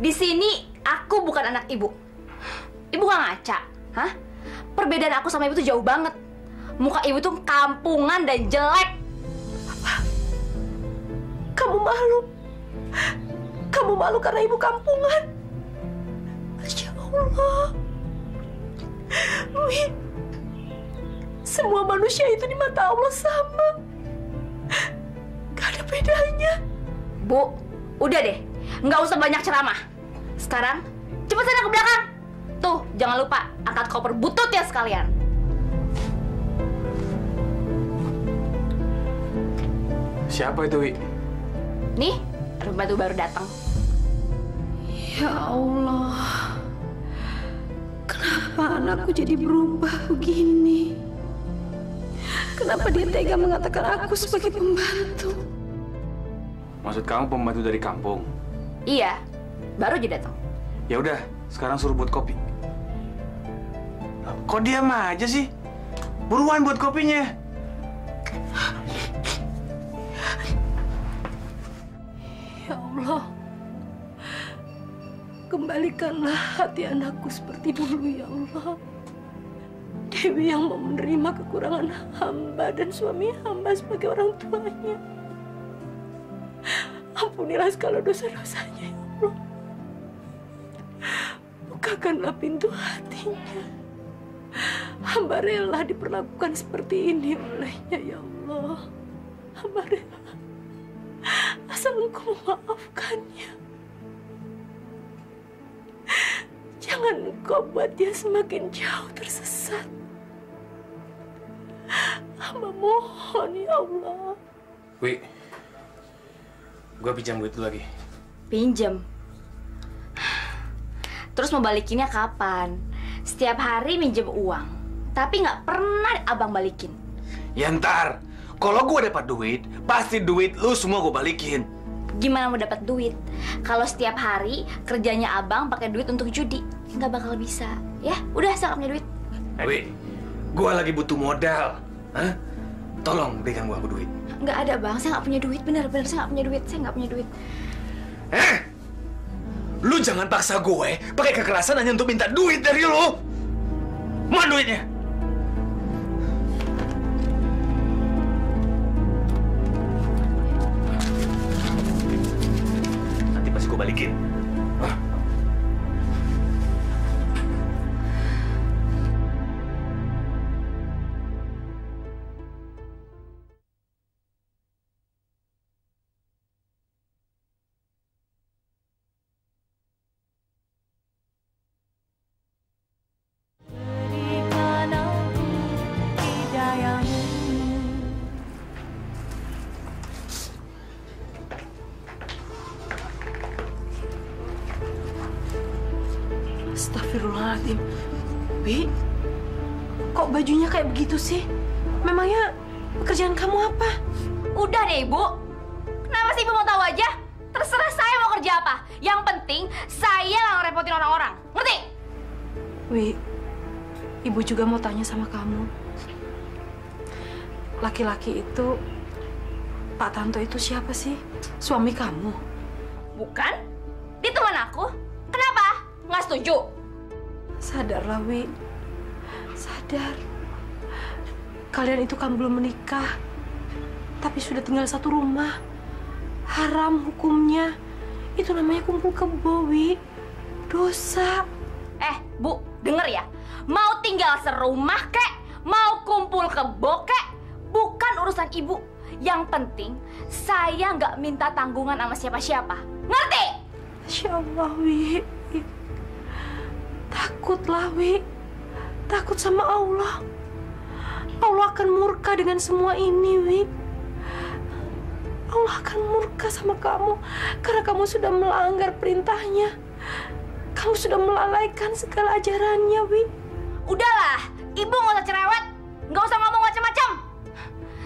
Di sini aku bukan anak ibu. Ibu gak ngaca, hah? Perbedaan aku sama ibu tuh jauh banget. Muka ibu tuh kampungan dan jelek. Apa? Kamu malu? Kamu malu karena ibu kampungan? Masya Allah. Wi, semua manusia itu di mata Allah sama. Gak ada bedanya. Bu, udah deh. Nggak usah banyak ceramah. Sekarang, cepat sana ke belakang. Tuh, jangan lupa angkat koper butut ya sekalian. Siapa itu, Wi? Nih, pembantu baru datang. Ya Allah. Kenapa anakku jadi berubah begini? Kenapa dia tega mengatakan aku sebagai pembantu? Maksud kamu pembantu dari kampung? Iya, baru aja datang. Ya udah, sekarang suruh buat kopi. Kok diam aja sih? Buruan buat kopinya. Ya Allah, kembalikanlah hati anakku seperti dulu ya Allah. Dewi yang mau menerima kekurangan hamba dan suami hamba sebagai orang tuanya. Ampunilah segala dosa-dosanya ya Allah. Bukakanlah pintu hatinya. Hamba rela diperlakukan seperti ini olehnya ya Allah. Hamba rela. Asal Engkau memaafkannya. Jangan Engkau buat dia semakin jauh tersesat. Hamba mohon ya Allah. Wi, gue pinjam duit dulu lagi. Pinjam? Terus mau balikinnya kapan? Setiap hari minjem uang, tapi nggak pernah abang balikin. Ya ntar, kalau gue dapat duit, pasti duit lu semua gue balikin. Gimana mau dapat duit? Kalau setiap hari kerjanya abang pakai duit untuk judi, nggak bakal bisa. Ya, udah saya nggak punya duit. Wi, gue lagi butuh modal. Hah? Tolong berikan gue duit. Nggak ada bang, saya nggak punya duit. Bener-bener saya nggak punya duit. Saya nggak punya duit. Lu jangan paksa gue pakai kekerasan hanya untuk minta duit dari lu. Mana duitnya? Nanti pasti gue balikin. Astagfirullahaladzim. Wi, kok bajunya kayak begitu sih? Memangnya pekerjaan kamu apa? Udah deh ibu. Kenapa sih ibu mau tahu aja? Terserah saya mau kerja apa. Yang penting saya nggak ngerepotin orang-orang. Ngerti? Wi, ibu juga mau tanya sama kamu. Laki-laki itu, Pak Tanto itu siapa sih? Suami kamu? Bukan. Dia teman aku. Kenapa? Nggak setuju? Sadarlah, Wi. Sadar. Kalian itu kan belum menikah. Tapi sudah tinggal satu rumah. Haram hukumnya. Itu namanya kumpul kebo, Wi. Dosa. Bu, denger ya. Mau tinggal serumah kek, mau kumpul kebo kek, bukan urusan ibu. Yang penting, saya nggak minta tanggungan sama siapa-siapa. Ngerti? Insya Allah, Wi. Takutlah, Wi. Takut sama Allah. Allah akan murka dengan semua ini, Wi. Allah akan murka sama kamu karena kamu sudah melanggar perintahnya. Kamu sudah melalaikan segala ajarannya, Wi. Udahlah, ibu nggak usah cerewet, nggak usah ngomong macam-macam.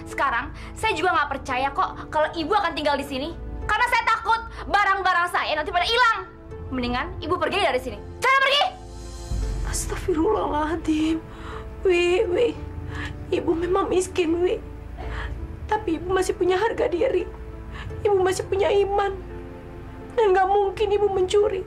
Sekarang saya juga nggak percaya kok kalau ibu akan tinggal di sini, karena saya takut barang-barang saya nanti pada hilang. Mendingan ibu pergi dari sini. Sana pergi. Astagfirullahaladzim. Wi, ibu memang miskin, Wi. Tapi ibu masih punya harga diri. Ibu masih punya iman. Dan nggak mungkin ibu mencuri.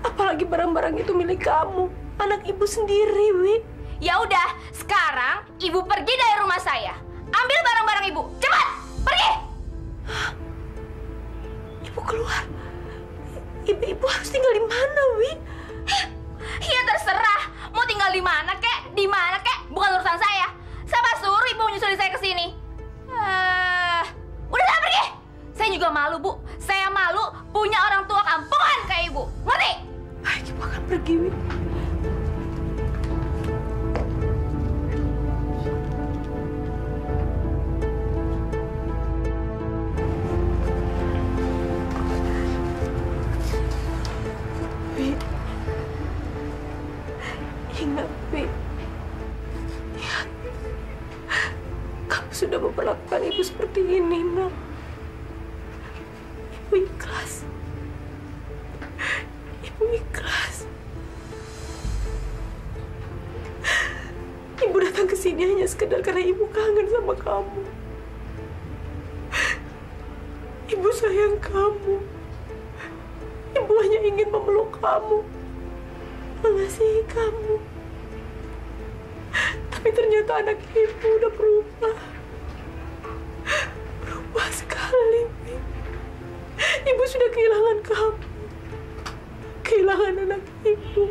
Apalagi barang-barang itu milik kamu, anak ibu sendiri, Wi. Ya udah, sekarang ibu pergi dari rumah saya. Ambil barang-barang ibu, cepat, pergi. Ibu keluar. Ibu harus tinggal di mana, Wi? Ya terserah, mau tinggal di mana kek, bukan urusan saya. Siapa suruh ibu menyusuli saya ke sini? Udah saya pergi. Saya juga malu, Bu. Saya malu punya orang tua kampungan kayak ibu. Ngerti? Baik, ibu akan pergi, Wi. Ingat, Wi. Ingat. Kamu sudah memperlakukan ibu seperti ini, Nak. Ibu ikhlas. Ibu ikhlas. Ibu datang ke sini hanya sekedar karena ibu kangen sama kamu. Ibu sayang kamu. Ibu hanya ingin memeluk kamu, mengasihi kamu. Tapi ternyata anak ibu udah berubah. Berubah sekali, Wi. Ibu sudah kehilangan kamu. Kehilangan anak ibu.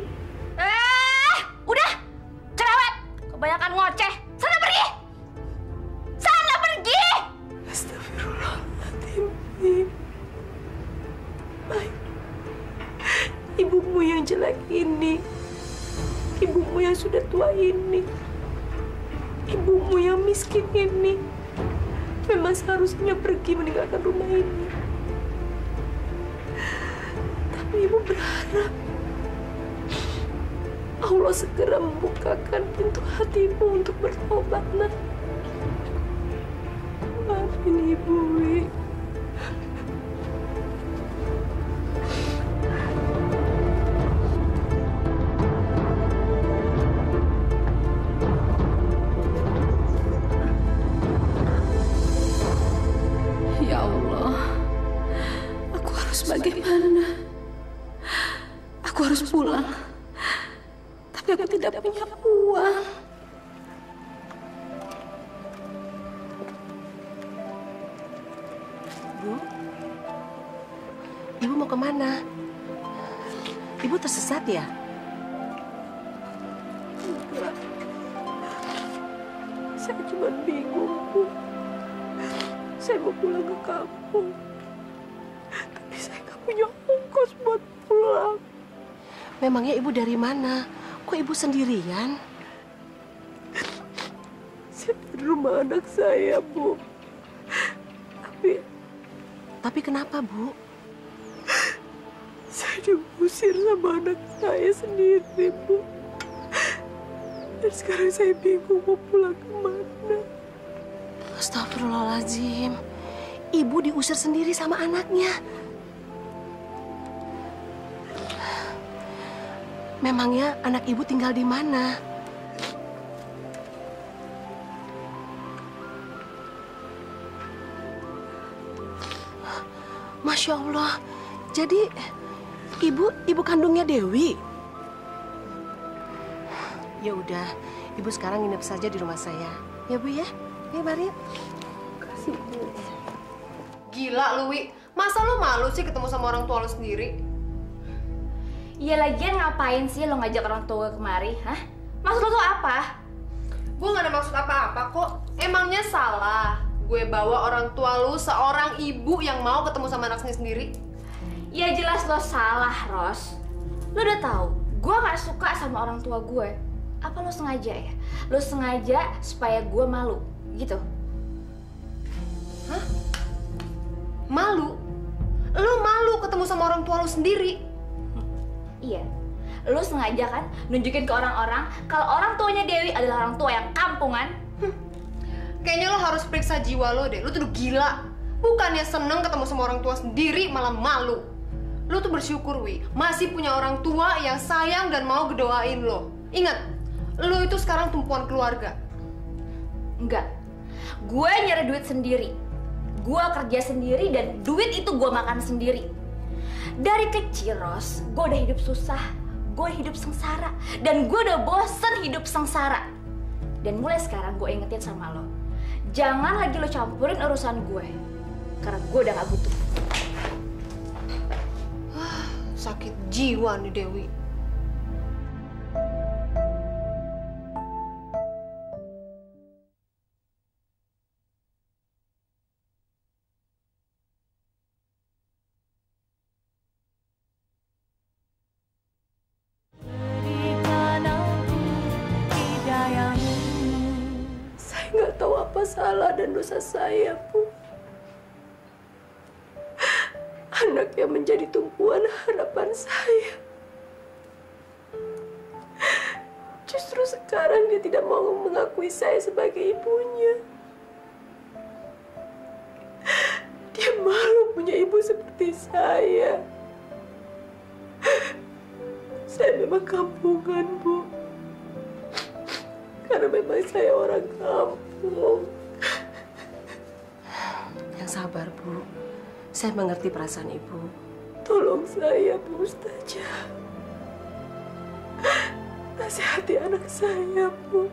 Udah, cerewet. Kebanyakan ngoceh. Sana pergi. Sana pergi. Astagfirullahaladzim, Wi. Baik. Ibumu yang jelek ini, ibumu yang sudah tua ini, ibumu yang miskin ini, memang seharusnya pergi meninggalkan rumah ini. Tapi ibu berharap Allah segera membukakan pintu hatimu untuk bertobat, Nak. Maafin ibu, Wi. Ya Allah, aku harus bagaimana? Aku harus pulang, tapi aku tidak punya uang. Bu, Ibu mau kemana? Ibu tersesat ya? Enggak. Saya cuma bingung, Bu. Saya mau pulang ke kampung, tapi saya nggak punya ongkos buat pulang. Memangnya Ibu dari mana? Kok Ibu sendirian? Saya di rumah anak saya, Bu. Tapi kenapa, Bu? Saya diusir sama anak saya sendiri, Bu. Dan sekarang saya bingung mau pulang kemana. Astagfirullahaladzim. Ibu diusir sendiri sama anaknya. Memangnya anak Ibu tinggal di mana? Masya Allah. Jadi ibu kandungnya Dewi. Ya udah, Ibu sekarang nginep saja di rumah saya. Ya, Bu ya? Ya, mari. Kasih, Bu. Gila lu, Wi. Masa lu malu sih ketemu sama orang tua lu sendiri? Ya lagian ngapain sih lo ngajak orang tua gue kemari, hah? Maksud lo tuh apa? Gue gak ada maksud apa-apa kok. Emangnya salah gue bawa orang tua lu seorang ibu yang mau ketemu sama anaknya sendiri? Ya jelas lo salah, Ros. Lo udah tahu, gue gak suka sama orang tua gue. Apa lo sengaja ya? Lo sengaja supaya gue malu, gitu? Hah? Malu? Lo malu ketemu sama orang tua lo sendiri? Iya. Lo sengaja kan nunjukin ke orang-orang kalau orang tuanya Dewi adalah orang tua yang kampungan? Kayaknya lo harus periksa jiwa lo deh. Lo tuh udah gila. Bukannya seneng ketemu sama orang tua sendiri, malah malu. Lo tuh bersyukur, Wi. Masih punya orang tua yang sayang dan mau ngedoain lo. Ingat, lo itu sekarang tumpuan keluarga. Enggak. Gue nyari duit sendiri. Gue kerja sendiri dan duit itu gue makan sendiri. Dari kecil, Ros, gue udah hidup susah. Gue hidup sengsara. Dan gue udah bosen hidup sengsara. Dan mulai sekarang gue ingetin sama lo. Jangan lagi lo campurin urusan gue. Karena gue udah gak butuh. Sakit jiwa nih Dewi. Salah dan dosa saya, Bu. Anak yang menjadi tumpuan harapan saya. Justru sekarang dia tidak mau mengakui saya sebagai ibunya. Dia malu punya ibu seperti saya. Saya memang kampungan, Bu. Karena memang saya orang kampung. Yang sabar, Bu. Saya mengerti perasaan Ibu. Tolong saya, Bu Ustazah. Nasihati anak saya, Bu.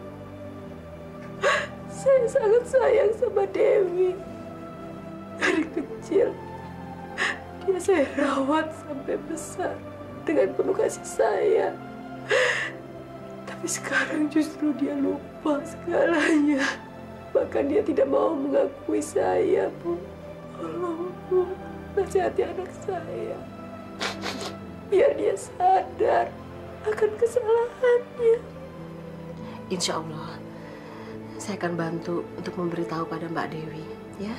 Saya sangat sayang sama Dewi. Dari kecil, dia saya rawat sampai besar dengan penuh kasih sayang. Tapi sekarang justru dia lupa segalanya. Bahkan dia tidak mau mengakui saya, Bu. Tolong, Bu, nasihati anak saya. Biar dia sadar akan kesalahannya. Insya Allah, saya akan bantu untuk memberitahu pada Mbak Dewi, ya.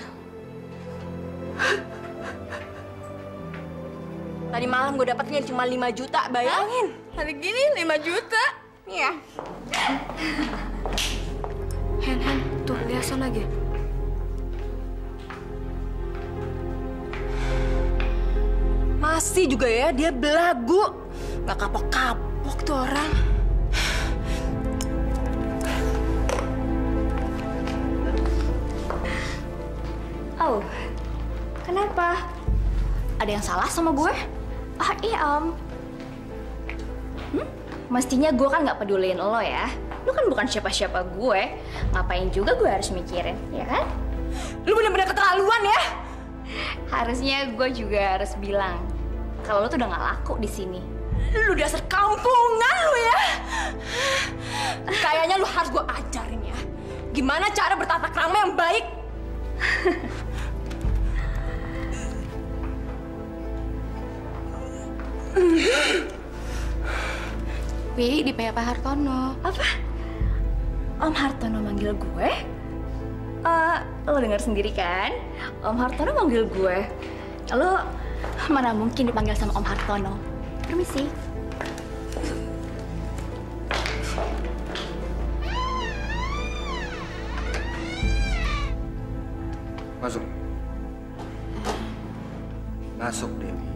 Tadi malam gue dapetnya cuma 5 juta, bayangin. Hari gini 5 juta. Iya. Hen, tuh lihat sana lagi. Masih juga ya, dia belagu. Gak kapok-kapok tuh orang. Oh, kenapa? Ada yang salah sama gue? Ah, iya, mestinya gue kan nggak peduliin lo ya. Lo kan bukan siapa-siapa gue. Ngapain juga gue harus mikirin, ya kan? Lu bener-bener keterlaluan ya. Harusnya gue juga harus bilang kalau lo tuh udah nggak laku di sini. Lu dasar kampungan lu ya. Kayaknya lu harus gue ajarin ya. Gimana cara bertata krama yang baik. Wi, di PA Pak Hartono. Apa? Om Hartono manggil gue? Lo dengar sendiri kan? Om Hartono manggil gue. Lo mana mungkin dipanggil sama Om Hartono? Permisi. Masuk. Masuk, Dewi.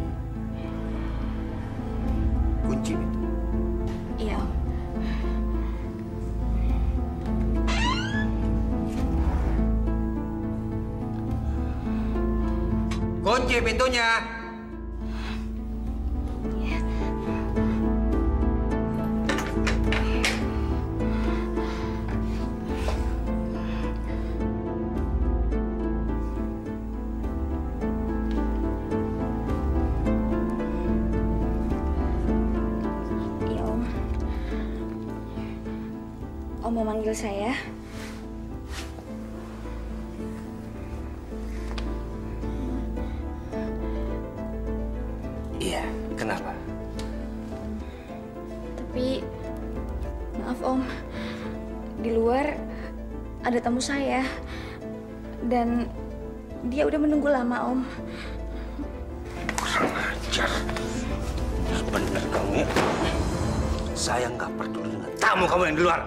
Kunci itu. Iya. Kunci pintunya. Om mau manggil saya? Iya, kenapa? Tapi maaf Om, di luar ada tamu saya dan dia udah menunggu lama Om. Kurang ajar. Bener kamu ya. Saya nggak peduli dengan tamu kamu yang di luar.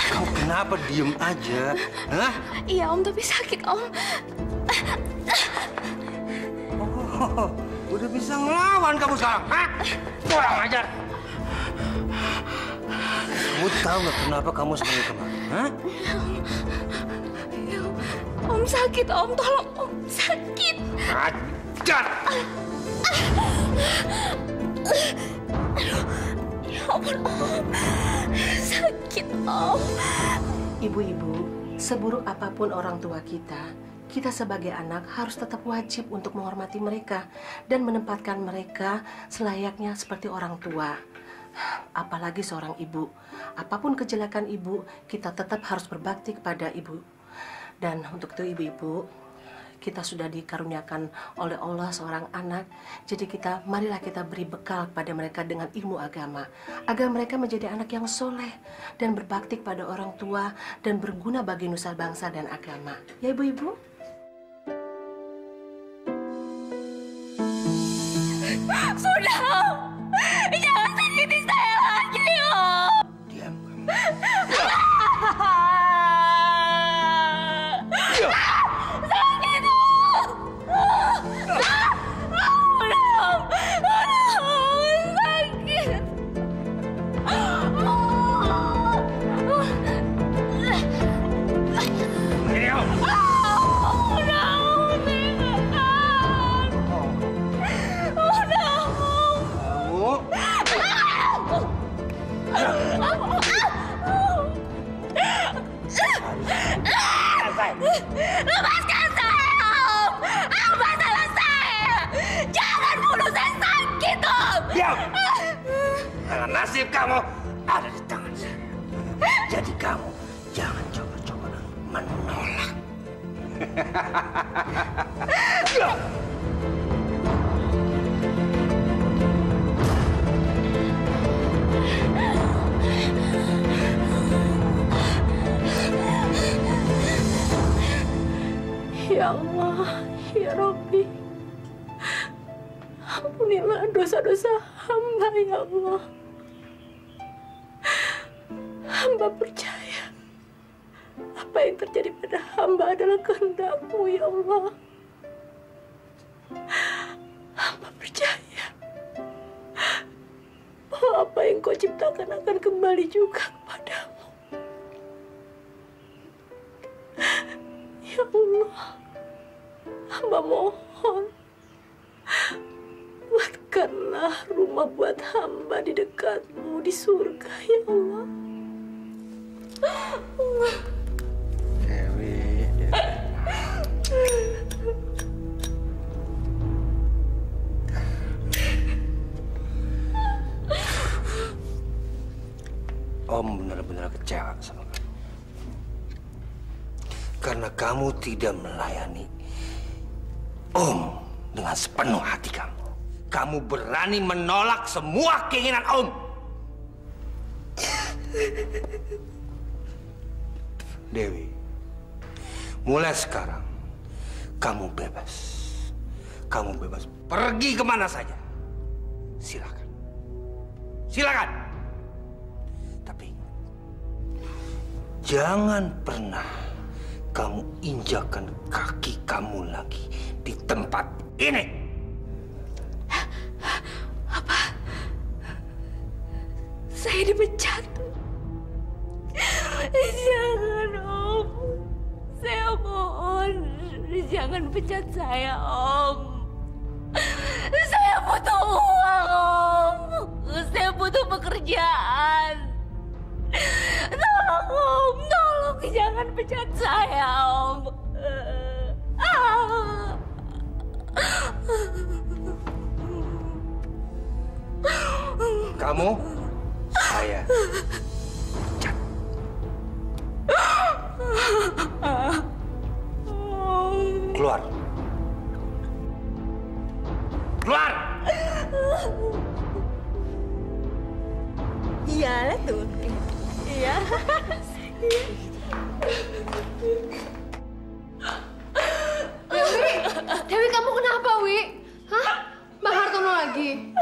Kau kenapa diem aja? Hah? Iya Om, tapi sakit Om. Oh, udah bisa ngelawan kamu sekarang, hah? Kurang ajar. Kamu tahu nggak kenapa kamu seperti kemarin, hah? Om sakit Om, tolong Om, sakit. Ajar. Ya ampun Om, sakit Om. Ibu-ibu, seburuk apapun orang tua kita, kita sebagai anak harus tetap wajib untuk menghormati mereka dan menempatkan mereka selayaknya seperti orang tua. Apalagi seorang ibu. Apapun kejelekan ibu, kita tetap harus berbakti kepada ibu. Dan untuk itu ibu-ibu, kita sudah dikaruniakan oleh Allah seorang anak. Jadi marilah kita beri bekal kepada mereka dengan ilmu agama. Agar mereka menjadi anak yang soleh dan berbakti kepada orang tua dan berguna bagi nusa bangsa dan agama. Ya ibu-ibu? Sudah Om, jangan sakiti saya lagi Om. Diam kamu. Sakit Om. Sakit. Lepaskan saya, Om! Apa salah saya? Jangan bunuh saya, sakit, Om! Diam! Dengan nasib kamu ada di tangan saya. Jadi kamu jangan coba-coba menolak. Ya Allah, ya Rabbi, ampunilah dosa-dosa hamba ya Allah. Hamba percaya apa yang terjadi pada hamba adalah kehendak-Mu ya Allah. Hamba percaya bahwa apa yang Kau ciptakan akan kembali juga kepadamu. Ya Allah, hamba mohon, buatkanlah rumah buat hamba di dekat-Mu di surga, ya Allah. Dewi. Om benar-benar kecewa sama kamu. Karena kamu tidak melayani Om dengan sepenuh hati kamu. Kamu berani menolak semua keinginan Om. Dewi, mulai sekarang kamu bebas. Kamu bebas pergi kemana saja. Silakan. Silakan. Tapi jangan pernah kamu injakan kaki kamu lagi di tempat ini. Apa? Saya dipecat? Jangan, Om. Saya mohon, jangan pecat saya, Om. Saya butuh uang, Om. Saya butuh pekerjaan. Tolong, Om. Tolong, jangan pecat saya, Om. kamu, saya pecat. Keluar. Keluar! Iyalah tuh. Iya. Dewi, kamu kenapa, Wi? Hah? Bang Hartono lagi?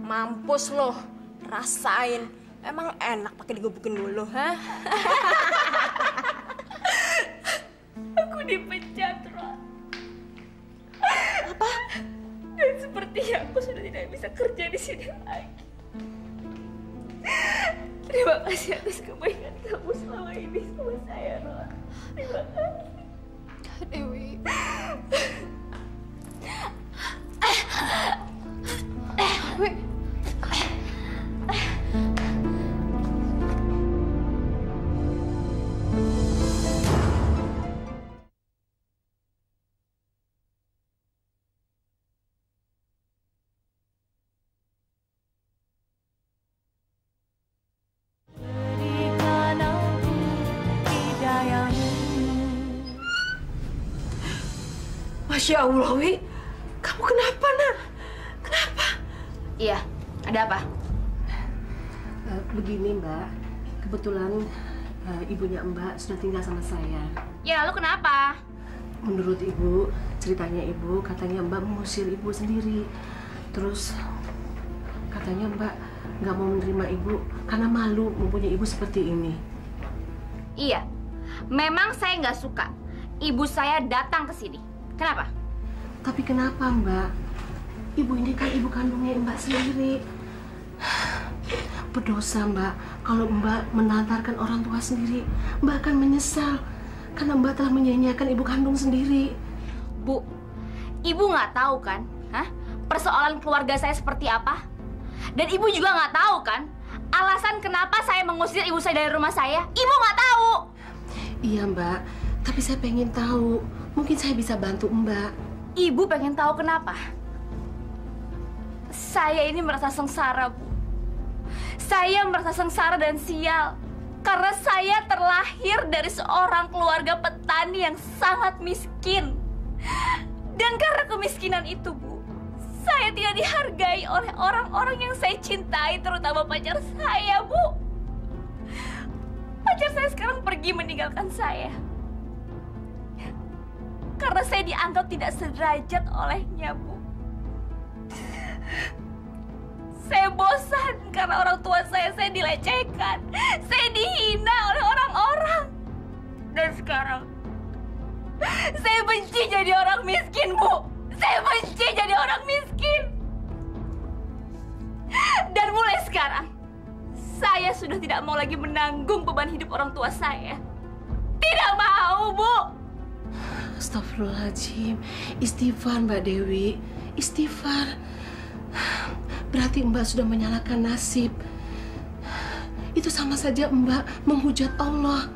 Mampus loh, rasain. Emang enak pakai digebukin dulu, hah? Aku dipecat, Ron. Apa? Dan sepertinya aku sudah tidak bisa kerja di sini lagi. Terima kasih atas kebaikan kamu selama ini sama saya, Ron. Terima kasih. Dewi. Wi. Masya Allah, Wi. Kamu kenapa, nak? Kenapa? Iya, ada apa? Begini, Mbak. Kebetulan ibunya Mbak sudah tinggal sama saya. Ya, lalu kenapa? Menurut Ibu, ceritanya Ibu, katanya Mbak mengusir Ibu sendiri. Terus katanya Mbak nggak mau menerima Ibu karena malu mempunyai Ibu seperti ini. Iya, memang saya nggak suka ibu saya datang ke sini. Kenapa? Tapi kenapa, Mbak? Ibu ini kan ibu kandungnya Mbak sendiri. Berdosa, Mbak. Kalau Mbak menantarkan orang tua sendiri, Mbak akan menyesal. Karena Mbak telah menyia-nyiakan ibu kandung sendiri. Bu, ibu nggak tahu kan? Hah? Persoalan keluarga saya seperti apa? Dan ibu juga nggak tahu kan? Alasan kenapa saya mengusir ibu saya dari rumah saya? Ibu nggak tahu. Iya, Mbak. Tapi saya pengen tahu. Mungkin saya bisa bantu Mbak. Ibu pengen tahu kenapa? Saya ini merasa sengsara, Bu. Saya merasa sengsara dan sial. Karena saya terlahir dari seorang keluarga petani yang sangat miskin. Dan karena kemiskinan itu, Bu, saya tidak dihargai oleh orang-orang yang saya cintai, terutama pacar saya, Bu. Pacar saya sekarang pergi meninggalkan saya. Karena saya dianggap tidak sederajat olehnya, Bu. Saya bosan karena orang tua saya dilecehkan. Saya dihina oleh orang-orang. Dan sekarang, saya benci jadi orang miskin, Bu. Saya benci jadi orang miskin. Dan mulai sekarang, saya sudah tidak mau lagi menanggung beban hidup orang tua saya. Tidak mau, Bu. Astagfirullahaladzim. Istighfar, Mbak Dewi. Istighfar. Berarti Mbak sudah menyalahkan nasib. Itu sama saja Mbak menghujat Allah.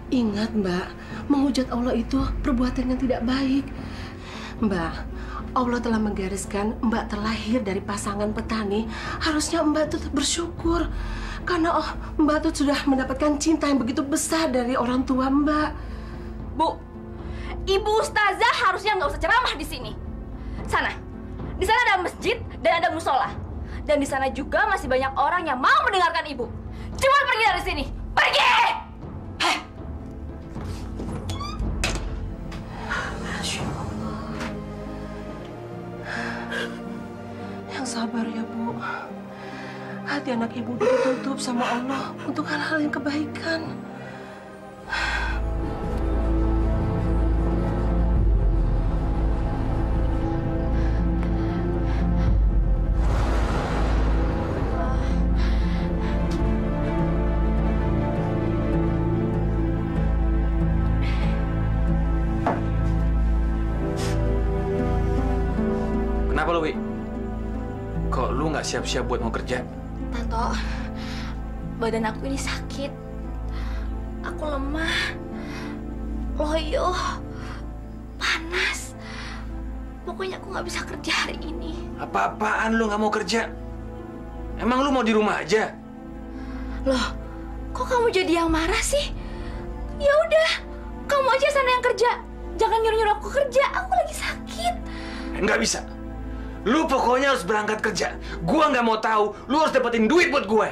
Ingat, Mbak, menghujat Allah itu perbuatan yang tidak baik. Mbak, Allah telah menggariskan Mbak terlahir dari pasangan petani. Harusnya Mbak tetap bersyukur. Karena Mbak tuh sudah mendapatkan cinta yang begitu besar dari orang tua Mbak. Bu, Ibu Ustazah harusnya nggak usah ceramah di sini. Sana, di sana ada masjid dan ada musola. Dan di sana juga masih banyak orang yang mau mendengarkan Ibu. Cepat pergi dari sini, pergi! Masya Allah. Yang sabar ya, Bu. Hati anak Ibu ditutup sama Allah untuk hal-hal yang kebaikan. Kenapa lo, Wi? Kok lu nggak siap-siap buat mau kerja? Tato, badan aku ini sakit. Aku lemah, loyo, panas. pokoknya aku nggak bisa kerja hari ini. Apa-apaan lu nggak mau kerja? Emang lu mau di rumah aja? Loh, kok kamu jadi yang marah sih? Ya udah, kamu aja sana yang kerja. Jangan nyuruh-nyuruh aku kerja, aku lagi sakit. Nggak bisa. Lu pokoknya harus berangkat kerja. Gua nggak mau tahu. Lu harus dapetin duit buat gue.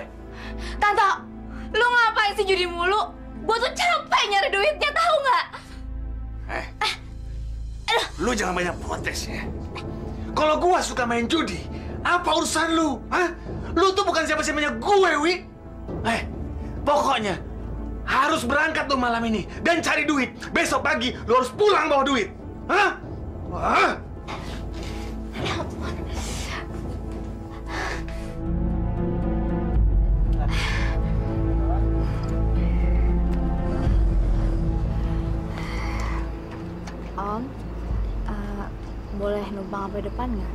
Tante, lu ngapain sih judi mulu? Gue tuh capek nyari duitnya, tahu nggak? Lu jangan banyak protes ya. Kalau gua suka main judi, apa urusan lu? Hah? Lu tuh bukan siapa-siapanya gue, Wi. Pokoknya harus berangkat tuh malam ini dan cari duit. Besok pagi lu harus pulang bawa duit. Hah? Wah. Om, boleh numpang sampai depan nggak?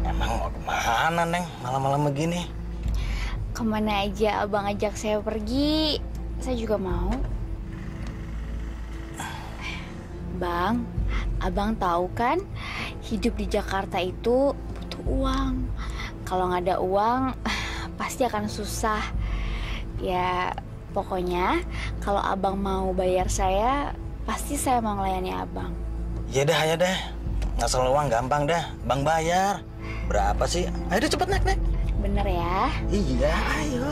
Emang mau kemana, Neng? Malam-malam begini? Kemana aja abang ajak saya pergi, saya juga mau. Bang, abang tahu kan, hidup di Jakarta itu butuh uang. Kalau nggak ada uang, pasti akan susah. Ya, pokoknya kalau abang mau bayar saya, pasti saya mau ngelayani abang. Ya dah. Ngasal uang gampang dah, Bang bayar. Berapa sih? Ayo cepet naik. Bener ya? Iya, ayo.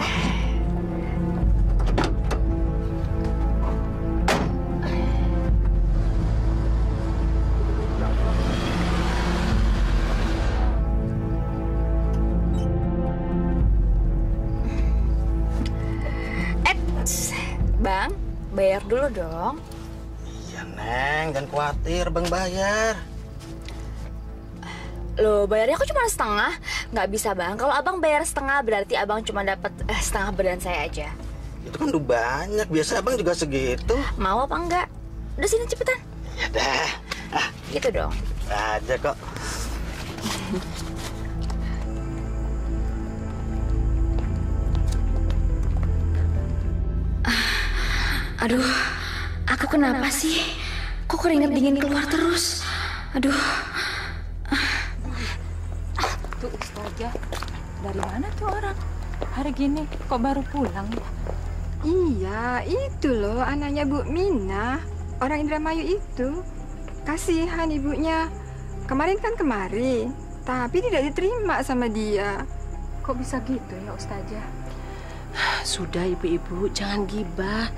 Bang, bayar dulu dong. Iya, Neng, jangan khawatir, Bang bayar. Loh, bayarnya aku cuma setengah. Nggak bisa, Bang. Kalau abang bayar setengah, berarti abang cuma dapat setengah badan saya aja. Itu kan udah banyak, biasa abang juga segitu. Mau apa enggak? Udah sini cepetan. Ya dah. Gitu dong. Aja kok. Aduh, aku kenapa sih? Kok keringet dingin keluar terus? Aduh. Tuh Ustazah, dari mana tuh orang? Hari gini kok baru pulang ya? Iya, itu loh anaknya Bu Mina, orang Indramayu itu. Kasihan ibunya. Kemarin kan kemari, tapi tidak diterima sama dia. Kok bisa gitu ya Ustazah? Sudah ibu-ibu, jangan gibah.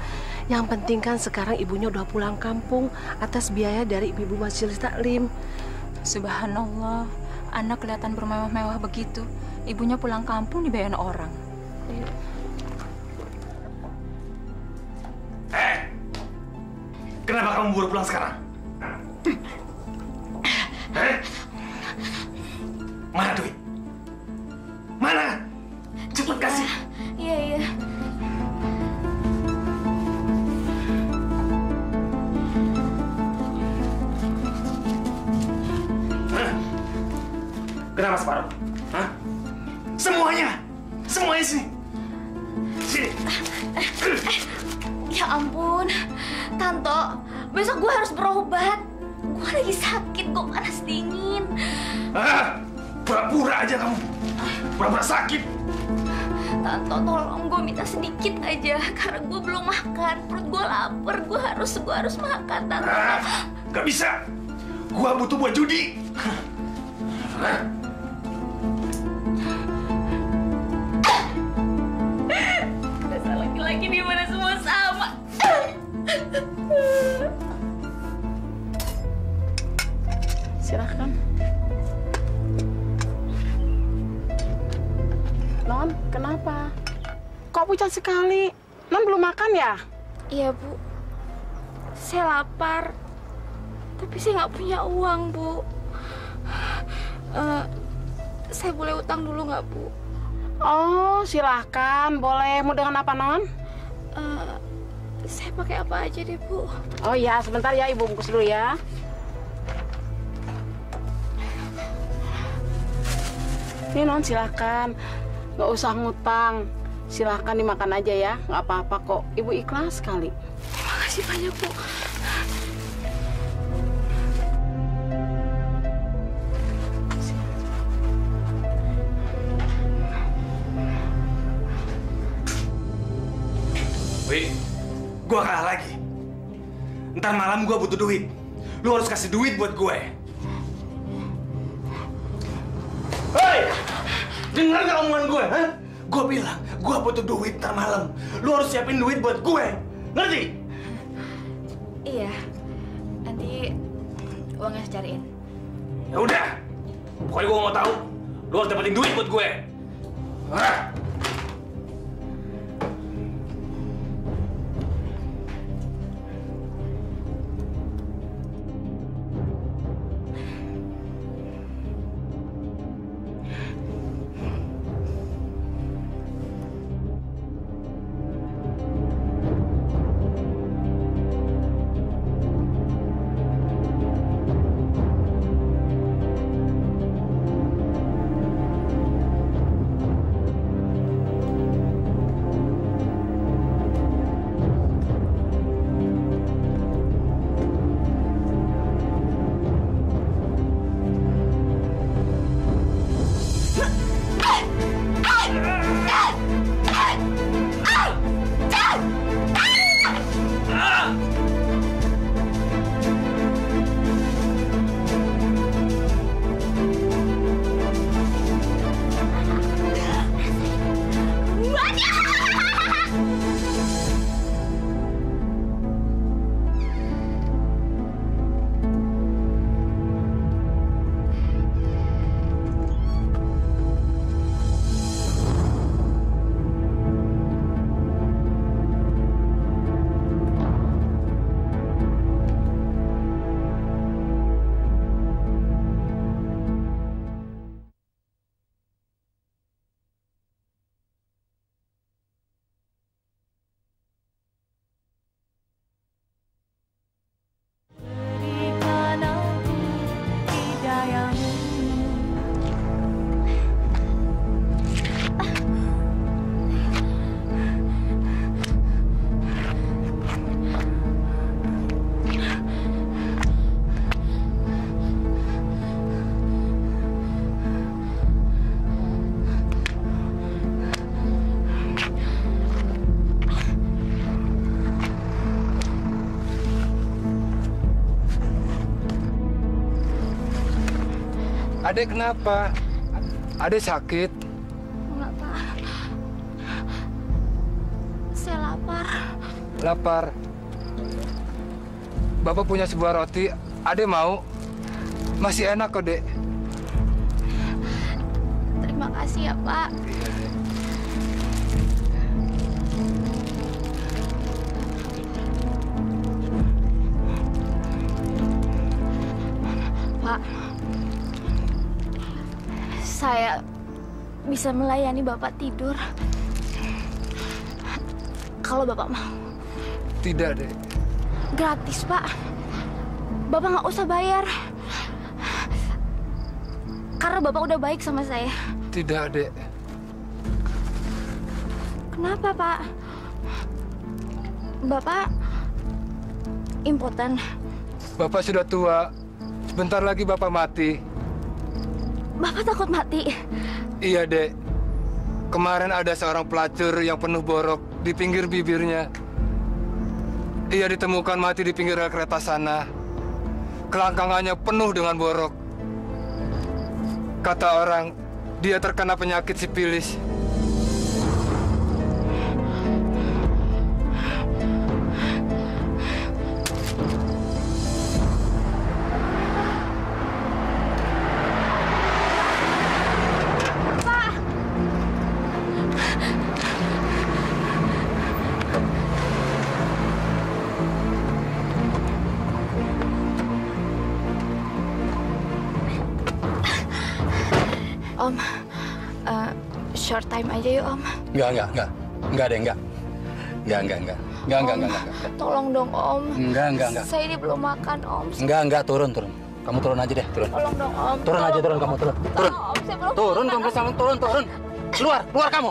Yang penting kan sekarang ibunya udah pulang kampung atas biaya dari ibu-ibu Majelis Taklim. Subhanallah, anak kelihatan bermewah-mewah begitu. Ibunya pulang kampung dibayarin orang. Kenapa kamu buru pulang sekarang? Mana duit? Mana? Cepat kasih. Iya. Kenapa separuh? Hah? Semuanya sini. Ya ampun, Tanto, besok gue harus berobat. Gue lagi sakit kok, panas dingin. Pura-pura aja kamu. Pura-pura sakit. Tanto, tolong gue minta sedikit aja karena gue belum makan. Perut gue lapar, gue harus makan, Tanto. Gak bisa. Gue butuh buat judi. Dasar laki-laki di mana semua sama. Silahkan. Non, kenapa? Kok pucat sekali? Non belum makan ya? Iya, Bu. Saya lapar. Tapi saya nggak punya uang, Bu. Saya boleh utang dulu nggak, Bu? Oh, silahkan. Boleh. Mau dengan apa, Non? Saya pakai apa aja deh, Bu. Oh ya, sebentar ya. Ibu bungkus dulu ya. Ini, Non, silahkan. Nggak usah ngutang. Silahkan dimakan aja ya. Nggak apa-apa kok. Ibu ikhlas sekali. Terima kasih banyak, Bu. gue kalah lagi. Ntar malam gue butuh duit. Lu harus kasih duit buat gue. Hei! Dengar gak omongan gue? Hah? Gue bilang, gue butuh duit ntar malam. Lu harus siapin duit buat gue. Ngerti? Iya. Nanti uangnya saya cariin. Ya udah. Pokoknya gue mau tahu. Lu harus dapetin duit buat gue. Hah? Adek kenapa? Adek sakit? Enggak, Pak. Saya lapar. Lapar? Bapak punya sebuah roti. Adek mau? Masih enak kok, Dek. Terima kasih ya, Pak. Pak, saya bisa melayani Bapak tidur. Kalau Bapak mau. Tidak, Dek. Gratis, Pak. Bapak nggak usah bayar. Karena Bapak udah baik sama saya. Tidak, Dek. Kenapa, Pak? Bapak impoten. Bapak sudah tua. Sebentar lagi Bapak mati. Bapak takut mati? Iya, Dek. Kemarin ada seorang pelacur yang penuh borok di pinggir bibirnya. Ia ditemukan mati di pinggir rel kereta sana. Kelangkangannya penuh dengan borok. Kata orang, dia terkena penyakit sipilis. Om, short time aja yuk, Om. Enggak deh, enggak. Enggak. Tolong dong, Om. Enggak. Saya ini belum makan, Om. Enggak, turun. Kamu turun aja deh, turun. Tolong dong, Om. Turun aja, turun kamu, turun. Tolong, Om, saya belum Turun, makan. kamu turun. Keluar kamu.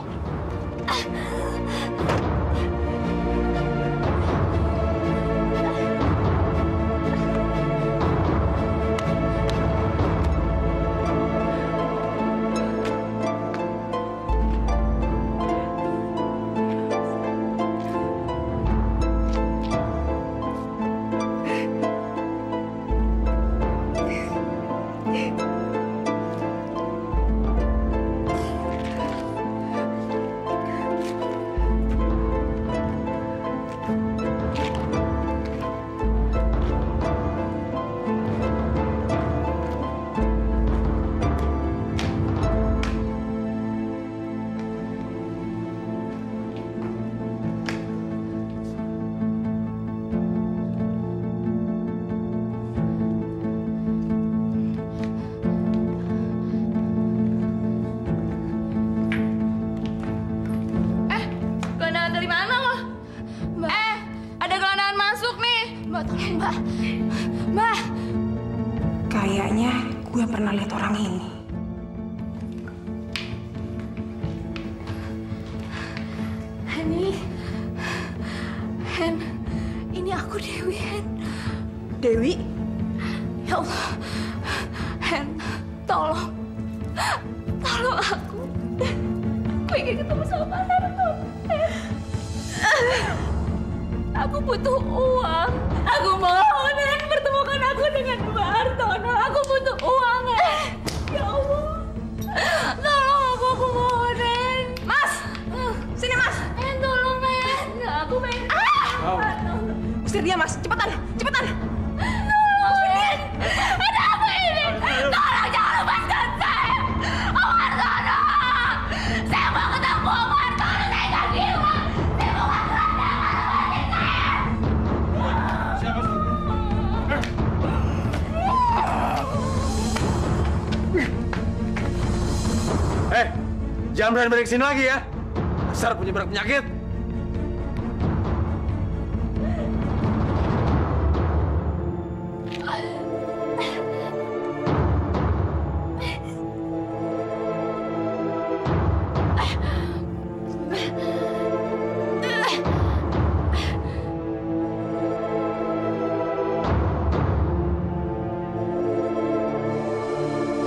Mbak, Mbak. Kayaknya gue pernah lihat orang ini. Hen, ini aku Dewi, Hen. Dewi? Ya Allah, Hen, tolong aku. Aku ingin ketemu sama Pak Harto. Aku butuh uang. Aku mohon, Hen, pertemukan aku dengan Pak Hartono. Aku butuh uang, Hen. Ya Allah, tolong aku mohon, Hen. Mas, sini Mas. Hen, tolong, Hen. Aku pengen. Usir dia, Mas. Cepetan, cepetan. Tolong, ada apa ini? Tolong jangan lepaskan saya. Om Hartono. Saya mau ketemu Om Hartono. Saya nggak gila. Saya mau ketemu Jangan berani balik sini lagi ya. Dasar punya banyak penyakit.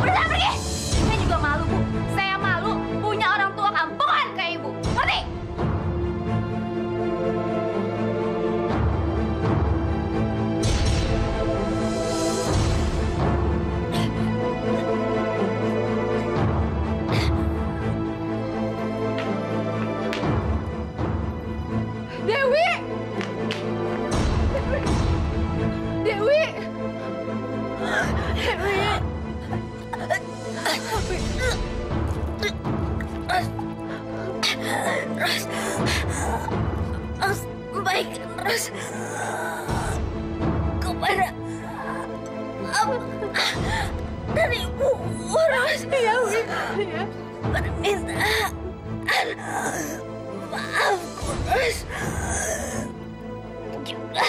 Udah pergi. Saya juga malu, Bu. Saya malu punya orang tua kampungan kayak Ibu. Ngerti? Dewi! Dewi! Ros, baik, Ros. Kepada dan Ibu Ros. Iya, Wi. Iya. Permintaan maafku, Ros. Juga